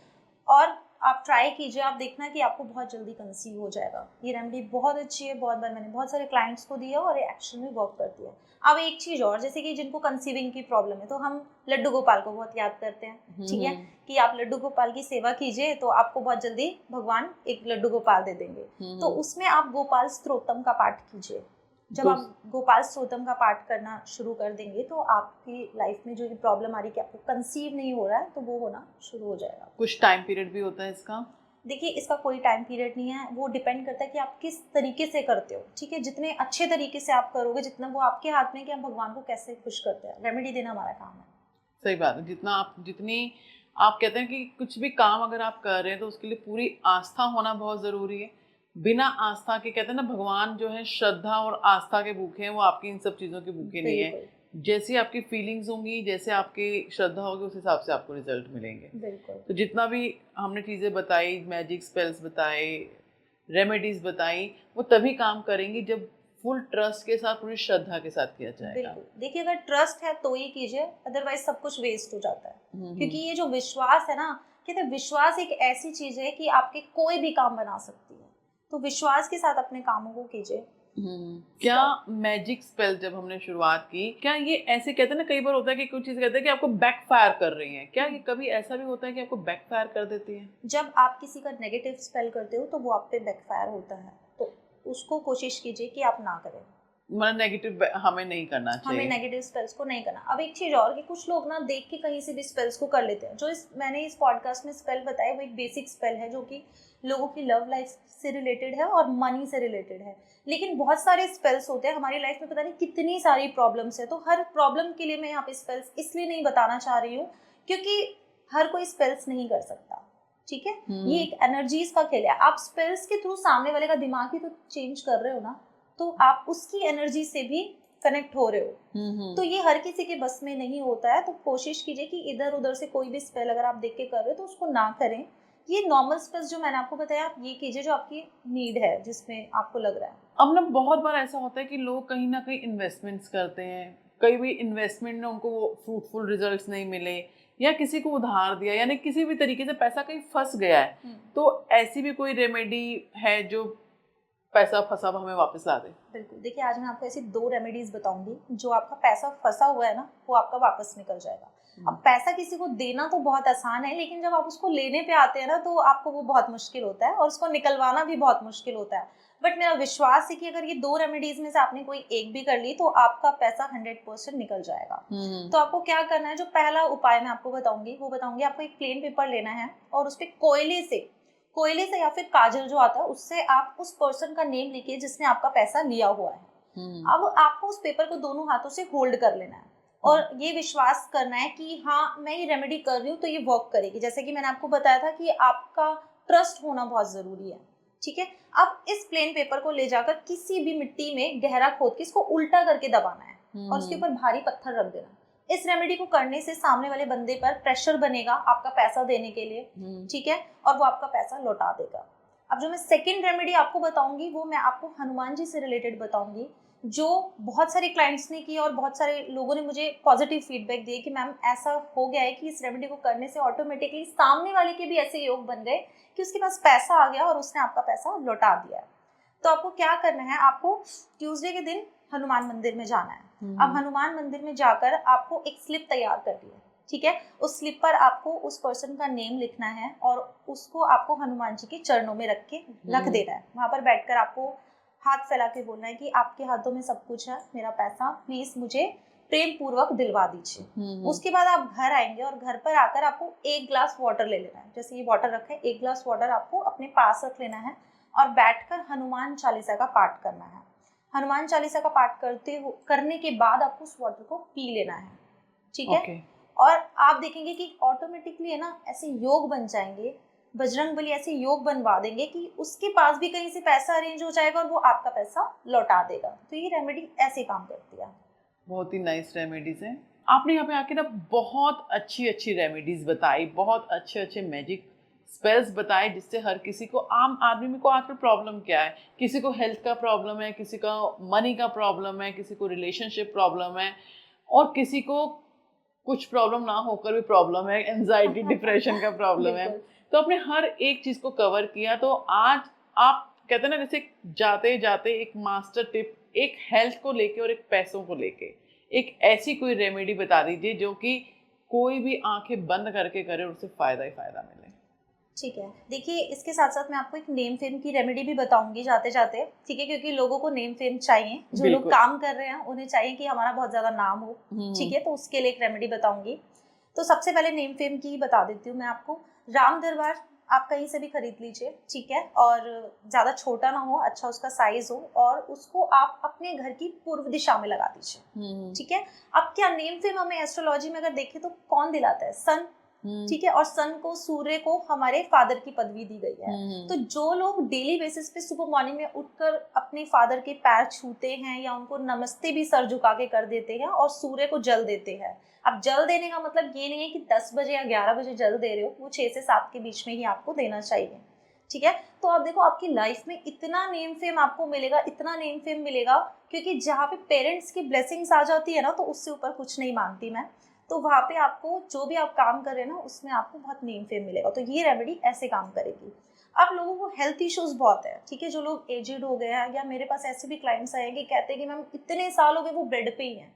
और आप ट्राई कीजिए, आप देखना कि आपको बहुत जल्दी कंसीव हो जाएगा। ये रेमेडी बहुत अच्छी है, बहुत बार मैंने बहुत सारे क्लाइंट्स को दिया और ये एक्शन में वर्क करती है। अब एक चीज़ और, जैसे कि जिनको कंसीविंग की प्रॉब्लम है तो हम लड्डू गोपाल को बहुत याद करते हैं, ठीक है, कि आप लड्डू गोपाल की सेवा कीजिए तो आपको बहुत जल्दी भगवान एक लड्डू गोपाल दे देंगे। तो उसमें आप गोपाल स्तोत्रम का पाठ कीजिए। जब आप गोपाल स्तोत्रम का पाठ करना शुरू कर देंगे तो आपकी लाइफ में जो ये प्रॉब्लम आ रही है कि आपको कंसीव नहीं हो रहा है, तो वो होना शुरू हो जाएगा। कुछ टाइम पीरियड भी होता है इसका? देखिए, इसका कोई टाइम पीरियड नहीं है, वो डिपेंड करता है कि आप किस तरीके से करते हो, ठीक है। जितने अच्छे तरीके से आप करोगे, जितना वो आपके हाथ में कि आप भगवान को कैसे खुश करते हैं। रेमेडी देना हमारा काम है। सही बात है। जितनी आप कहते हैं कि कुछ भी काम अगर आप कर रहे हैं तो उसके लिए पूरी आस्था होना बहुत ज़रूरी है। बिना आस्था के, कहते हैं ना, भगवान जो है श्रद्धा और आस्था के भूखे हैं, वो आपकी इन सब चीज़ों के भूखे नहीं है। जैसी आपकी फीलिंग्स होंगी, जैसे आपकी श्रद्धा होगी, उस हिसाब से आपको रिजल्ट मिलेंगे। बिल्कुल। तो जितना भी हमने चीज़ें बताई, मैजिक स्पेल्स बताए, रेमेडीज बताई, वो तभी काम करेंगी जब फुल ट्रस्ट के साथ, पूरी श्रद्धा के साथ किया जाएगा। बिल्कुल। देखिए, अगर ट्रस्ट है तो ही कीजिए, अदरवाइज सब कुछ वेस्ट हो जाता है। क्योंकि ये जो विश्वास है ना, कहते हैं विश्वास एक ऐसी चीज है कि आपके कोई भी काम बना सकती है। तो विश्वास के साथ अपने कामों को कीजिए। क्या मैजिक स्पेल जब हमने शुरुआत की, क्या ये ऐसे, कहते हैं ना, कई बार होता है कि कुछ चीज़ कहते हैं कि आपको बैकफायर कर रही हैं, क्या ये कभी ऐसा भी होता है कि आपको बैकफायर कर देती है? जब आप किसी का नेगेटिव स्पेल करते हो तो वो आप पे बैकफायर होता है, तो उसको कोशिश कीजिए कि आप ना करें। मतलब नेगेटिव हमें नहीं करना चाहिए, हमें नेगेटिव स्पेल्स को नहीं करना। अब एक चीज और कि कुछ लोग ना देख के कहीं से भी स्पेल्स को कर लेते हैं। जो मैंने इस पॉडकास्ट में स्पेल बताया वो एक बेसिक स्पेल है जो कि लोगों की लव लाइफ से रिलेटेड है और मनी से रिलेटेड है। लेकिन बहुत सारे स्पेल्स होते हैं हमारी लाइफ में, पता नहीं कितनी सारी प्रॉब्लम्स है। तो हर प्रॉब्लम के लिए मैं यहाँ पे स्पेल्स इसलिए नहीं बताना चाह रही हूँ क्योंकि हर कोई स्पेल्स नहीं कर सकता, ठीक है। ये एक एनर्जीज का खेल है। आप स्पेल्स के थ्रू सामने वाले का दिमाग ही तो चेंज कर रहे हो ना, तो आप उसकी एनर्जी से भी कनेक्ट हो रहे हो। तो ये हर किसी के बस में नहीं होता है। तो कोशिश कीजिए कि इधर उधर से कोई भी स्पेल अगर आप देख के कर रहे हो तो उसको ना करें। ये नॉर्मल स्पेल्स जो मैंने आपको बताया, आप ये कीजिए जो आपकी नीड है, जिसमें आपको लग रहा है। अब ना बहुत बार ऐसा होता है कि लोग कहीं ना कहीं इन्वेस्टमेंट्स करते हैं, कई भी इन्वेस्टमेंट में उनको वो फ्रूटफुल रिजल्ट्स नहीं मिले, या किसी को उधार दिया, यानी किसी भी तरीके से पैसा कहीं फंस गया है। तो ऐसी भी कोई रेमेडी है जो पैसा फंसा हुआ हमें वापस ला दे? बिल्कुल। देखिए, आज मैं आपको ऐसी 2 रेमेडीज बताऊंगी जो आपका पैसा फंसा हुआ है ना, वो आपका वापस निकल जाएगा। अब पैसा किसी को देना तो बहुत आसान है, लेकिन जब आप उसको लेने पे आते हैं ना तो आपको वो बहुत मुश्किल होता है और उसको निकलवाना भी बहुत मुश्किल होता है। बट मेरा विश्वास है कि अगर ये 2 रेमेडीज में से आपने कोई एक भी कर ली तो आपका पैसा 100% निकल जाएगा। तो आपको क्या करना है, जो पहला उपाय मैं आपको बताऊंगी वो बताऊंगी। आपको एक प्लेन पेपर लेना है और उस पर कोयले से या फिर काजल जो आता है उससे आप उस पर्सन का नेम लिखिए जिसने आपका पैसा लिया हुआ है। अब आपको उस पेपर को दोनों हाथों से होल्ड कर लेना है और ये विश्वास करना है कि हाँ, मैं ये रेमेडी कर रही हूँ तो ये वर्क करेगी। जैसे कि मैंने आपको बताया था कि आपका ट्रस्ट होना बहुत जरूरी है, ठीक है। अब इस प्लेन पेपर को ले जाकर किसी भी मिट्टी में गहरा खोद के इसको उल्टा करके दबाना है और उसके ऊपर भारी पत्थर रख देना। इस रेमेडी को करने से सामने वाले बंदे पर प्रेशर बनेगा आपका पैसा देने के लिए, ठीक है, और वो आपका पैसा लौटा देगा। अब जो मैं सेकंड रेमेडी आपको बताऊंगी वो मैं आपको हनुमान जी से रिलेटेड बताऊंगी, जो बहुत सारे क्लाइंट्स ने की और बहुत सारे लोगों ने मुझे पॉजिटिव फीडबैक दिए कि मैम ऐसा हो गया है कि इस रेमेडी को करने से ऑटोमेटिकली सामने वाले के भी ऐसे योग बन गए कि उसके पास पैसा आ गया और उसने आपका पैसा लौटा दिया। तो आपको क्या करना है, आपको ट्यूसडे के दिन हनुमान मंदिर में जाना है। अब हनुमान मंदिर में जाकर आपको एक स्लिप तैयार करनी है, ठीक है। उस स्लिप पर आपको उस पर्सन का नेम लिखना है और उसको आपको हनुमान जी के चरणों में रख देना है। वहां पर बैठकर आपको हाथ फैला के बोलना है कि आपके हाथों में सब कुछ है, मेरा पैसा प्लीज मुझे प्रेम पूर्वक दिलवा दीजिए। उसके बाद आप घर आएंगे और घर पर आकर आपको 1 ग्लास वाटर ले लेना है। जैसे ये वाटर रखा है, 1 ग्लास वाटर आपको अपने पास रख लेना है और बैठकर हनुमान चालीसा का पाठ करना है। हनुमान चालीसा का पाठ करने के बाद आपको उस वाटर को पी लेना है, ठीक है। और आप देखेंगे कि ऑटोमेटिकली है ना, ऐसे योग बन जाएंगे, बजरंगबली ऐसे योग बनवा देंगे कि उसके पास भी कहीं से पैसा अरेंज हो जाएगा और वो आपका पैसा लौटा देगा। तो ये रेमेडी ऐसे काम करती है। बहुत ही नाइस रेमेडीज हैं। आपने यहाँ पे आके ना बहुत अच्छी अच्छी रेमेडीज बताई, बहुत अच्छे अच्छे मैजिक स्पेल्स बताए, जिससे हर किसी को, आम आदमी को आजकल प्रॉब्लम क्या है, किसी को हेल्थ का प्रॉब्लम है, किसी का मनी का प्रॉब्लम है, किसी को रिलेशनशिप प्रॉब्लम है, और किसी को कुछ प्रॉब्लम ना होकर भी प्रॉब्लम है, एंजाइटी डिप्रेशन का प्रॉब्लम है, बिल्कुल। तो आपने हर एक चीज को कवर किया। तो आज आप कहते हैं ना, जैसे जाते जाते एक मास्टर टिप, एक हेल्थ को लेके और एक पैसों को लेके, एक ऐसी कोई रेमेडी बता दीजिए जो कि कोई भी आंखें बंद करके करे और उससे फायदा ही फायदा मिले। ठीक है, देखिए इसके साथ साथ मैं आपको एक नेम फेम की रेमेडी भी बताऊंगी जाते जाते, ठीक है, क्योंकि लोगों को नेम फेम चाहिए, जो लोग बिल्कुल। काम कर रहे हैं उन्हें चाहिए कि हमारा बहुत ज़्यादा नाम हो, ठीक है, तो उसके लिए एक रेमेडी बताऊंगी। तो सबसे पहले नेम फेम की बता देती हूँ मैं आपको। राम दरबार आप कहीं से भी खरीद लीजिए, ठीक है, और ज़्यादा छोटा ना हो, अच्छा उसका साइज हो, और उसको आप अपने घर की पूर्व दिशा में लगा दीजिए, ठीक है। अब क्या नेम फेम हमें एस्ट्रोलॉजी में अगर देखें तो कौन दिलाता है? सन, ठीक है, और सन को, सूर्य को हमारे फादर की पदवी दी गई है। तो जो लोग डेली बेसिस पे सुबह मॉर्निंग में उठकर अपने फादर के पैर छूते हैं या उनको नमस्ते भी सर झुका के कर देते हैं और सूर्य को जल देते हैं। अब जल देने का मतलब ये नहीं है कि 10 बजे या 11 बजे जल दे रहे हो, वो 6 से 7 के बीच में ही आपको देना चाहिए, ठीक है। तो आप देखो आपकी लाइफ में इतना नेम फेम आपको मिलेगा, इतना नेम फेम मिलेगा, क्योंकि जहाँ पे पेरेंट्स की ब्लेसिंग्स आ जाती है ना, तो उससे ऊपर कुछ नहीं मानती मैं। तो वहाँ पे आपको जो भी आप काम कर रहे हैं ना, उसमें आपको बहुत नेम फेम मिलेगा। तो ये रेमेडी ऐसे काम करेगी। अब लोगों को हेल्थ इश्यूज बहुत है, ठीक है, जो लोग एजिड हो गए हैं, या मेरे पास ऐसे भी क्लाइंट्स आए हैं कि कहते हैं कि मैम इतने साल हो गए वो बेड पे ही हैं,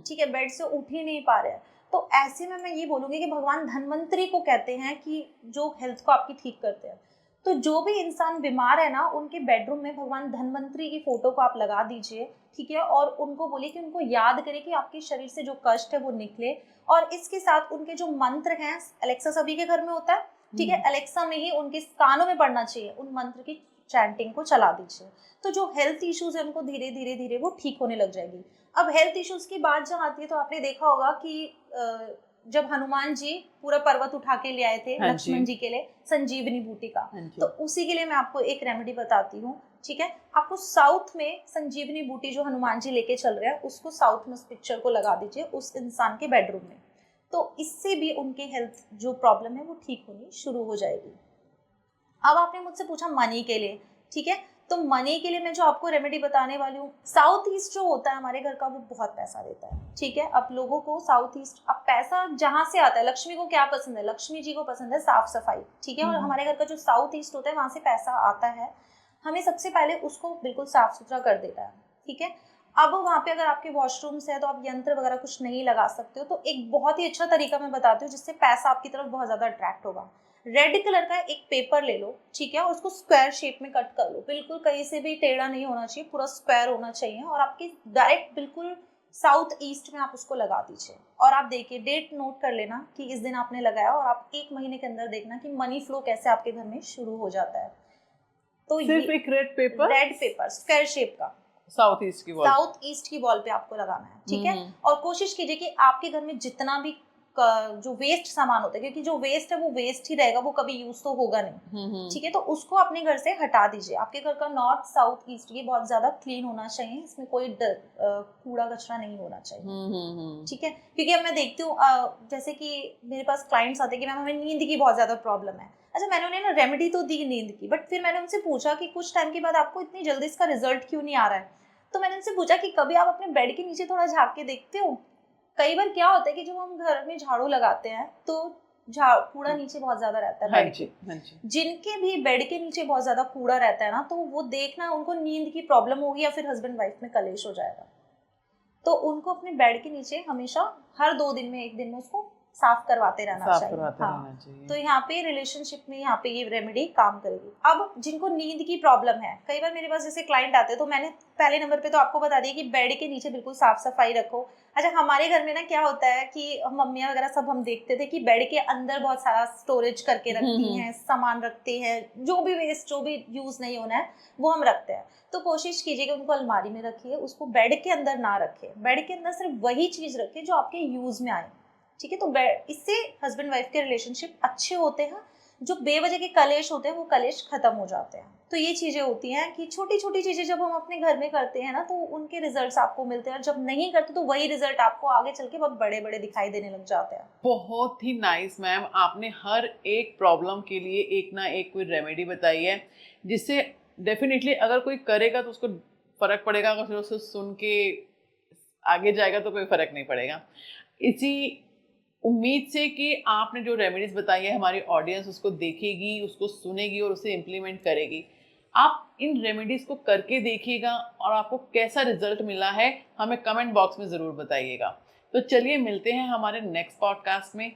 ठीक है, बेड से उठ ही नहीं पा रहे हैं। तो ऐसे में मैं ये बोलूँगी कि भगवान धन्वंतरी को कहते हैं कि जो हेल्थ को आपकी ठीक करते हैं। तो जो भी इंसान बीमार है ना, उनके बेडरूम में भगवान धन्वंतरी की फोटो को आप लगा दीजिए, ठीक है, और उनको बोलिए कि उनको याद करें कि आपके शरीर से जो कष्ट है वो निकले। और इसके साथ उनके जो मंत्र हैं, एलेक्सा सभी के घर में होता है, ठीक है, एलेक्सा में ही उनके कानों में पड़ना चाहिए, उन मंत्र की चैंटिंग को चला दीजिए। तो जो हेल्थ इश्यूज है उनको धीरे धीरे धीरे वो ठीक होने लग जाएगी। अब हेल्थ इश्यूज की बात जहाँ आती है, तो आपने देखा होगा कि जब हनुमान जी पूरा पर्वत उठा के ले आए थे लक्ष्मण जी के लिए संजीवनी बूटी का, तो उसी के लिए मैं आपको एक रेमेडी बताती हूँ, ठीक है। आपको साउथ में संजीवनी बूटी जो हनुमान जी लेके चल रहे हैं, उसको साउथ में उस पिक्चर को लगा दीजिए उस इंसान के बेडरूम में। तो इससे भी उनके हेल्थ जो प्रॉब्लम है वो ठीक होनी शुरू हो जाएगी। अब आपने मुझसे पूछा मनी के लिए, ठीक है, तो मनी के लिए मैं जो आपको रेमेडी बताने वाली हूँ, साउथ ईस्ट जो होता है हमारे घर का, वो बहुत पैसा देता है, ठीक है। अब लोगों को साउथ ईस्ट, अब पैसा जहाँ से आता है, लक्ष्मी को क्या पसंद है? लक्ष्मी जी को पसंद है साफ सफाई, ठीक है, और हमारे घर का जो साउथ ईस्ट होता है वहाँ से पैसा आता है, हमें सबसे पहले उसको बिल्कुल साफ सुथरा कर देता है, ठीक है। अब वहाँ पे अगर आपके वॉशरूम्स है तो आप यंत्र वगैरह कुछ नहीं लगा सकते हो, तो एक बहुत ही अच्छा तरीका मैं बताती हूँ जिससे पैसा आपकी तरफ बहुत ज्यादा अट्रैक्ट होगा। रेड कलर का एक पेपर ले लो, ठीक है, और उसको स्क्वायर शेप में कट कर लो, बिल्कुल कहीं से भी टेढ़ा नहीं होना चाहिए, पूरा स्क्वायर होना चाहिए, और आपकी डायरेक्ट बिल्कुल साउथ ईस्ट में आप उसको लगा दीजिए। और आप देखिए, डेट नोट कर लेना कि इस दिन आपने लगाया, और आप 1 महीने के अंदर देखना कि मनी फ्लो कैसे आपके घर में शुरू हो जाता है। तो सिर्फ एक रेड पेपर स्क्वायर शेप का साउथ ईस्ट की वॉल पे आपको लगाना है, ठीक है। और कोशिश कीजिए कि आपके घर में जितना भी जो वेस्ट सामान होता है, क्योंकि जो वेस्ट है वो वेस्ट ही रहेगा, वो कभी यूज तो होगा नहीं, ठीक है, तो उसको अपने घर से हटा दीजिए। आपके घर का नॉर्थ साउथ ईस्ट ये बहुत ज्यादा क्लीन होना चाहिए, इसमें कोई कूड़ा कचरा नहीं होना चाहिए, ठीक है। क्योंकि अब मैं देखती हूँ जैसे कि मेरे पास क्लाइंट्स आते हैं कि मैम हमें नींद की बहुत ज्यादा प्रॉब्लम है। अच्छा, मैंने उन्हें ना रेमेडी तो दी नींद की, बट फिर मैंने उनसे पूछा कि कुछ टाइम के बाद आपको इतनी जल्दी इसका रिजल्ट क्यों नहीं आ रहा है? तो मैंने उनसे पूछा कि कभी आप अपने बेड के नीचे थोड़ा झाँक के देखते हो? कई बार क्या होता है कि जब हम घर में झाड़ू लगाते हैं तो कूड़ा नीचे बहुत ज्यादा रहता है बेड के। जिनके भी बेड के नीचे बहुत ज्यादा कूड़ा रहता है ना, तो वो देखना उनको नींद की प्रॉब्लम होगी या फिर हस्बैंड वाइफ में कलेश हो जाएगा। तो उनको अपने बेड के नीचे हमेशा हर 2 दिन में 1 दिन में उसको साफ करवाते रहना चाहिए। तो यहाँ पे रिलेशनशिप में यहाँ पे ये रेमेडी काम करेगी। अब जिनको नींद की प्रॉब्लम है, कई बार मेरे पास जैसे क्लाइंट आते हैं, तो मैंने पहले नंबर पे तो आपको बता दिया कि बेड के नीचे बिल्कुल साफ सफाई रखो। अच्छा, हमारे घर में ना क्या होता है कि मम्मियाँ वगैरह सब हम देखते थे कि बेड के अंदर बहुत सारा स्टोरेज करके रखती हैं, सामान रखते हैं, जो भी वेस्ट, जो भी यूज नहीं होना है वो हम रखते हैं। तो कोशिश कीजिए कि उनको अलमारी में रखिए, उसको बेड के अंदर ना रखें। बेड के अंदर सिर्फ वही चीज रखें जो आपके यूज में आए, ठीक है। तो इससे हस्बैंड वाइफ के रिलेशनशिप अच्छे होते हैं, जो बेवजह के कलेश होते हैं वो कलेश खत्म हो जाते हैं। तो ये चीजें होती हैं कि छोटी छोटी चीजें जब हम अपने घर में करते हैं ना, तो उनके रिजल्ट्स आपको मिलते हैं, और जब नहीं करते तो वही रिजल्ट आपको आगे चल के बहुत बड़े बड़े दिखाई देने लग जाते हैं। बहुत ही नाइस मैम, आपने हर एक प्रॉब्लम के लिए एक ना एक कोई रेमेडी बताई है, जिससे डेफिनेटली अगर कोई करेगा तो उसको फर्क पड़ेगा, अगर फिर उसे सुन के आगे जाएगा तो कोई फर्क नहीं पड़ेगा। इसी उम्मीद से कि आपने जो रेमेडीज बताई है हमारी ऑडियंस उसको देखेगी, उसको सुनेगी और उसे इम्प्लीमेंट करेगी। आप इन रेमेडीज को करके देखिएगा और आपको कैसा रिजल्ट मिला है हमें कमेंट बॉक्स में ज़रूर बताइएगा। तो चलिए मिलते हैं हमारे नेक्स्ट पॉडकास्ट में।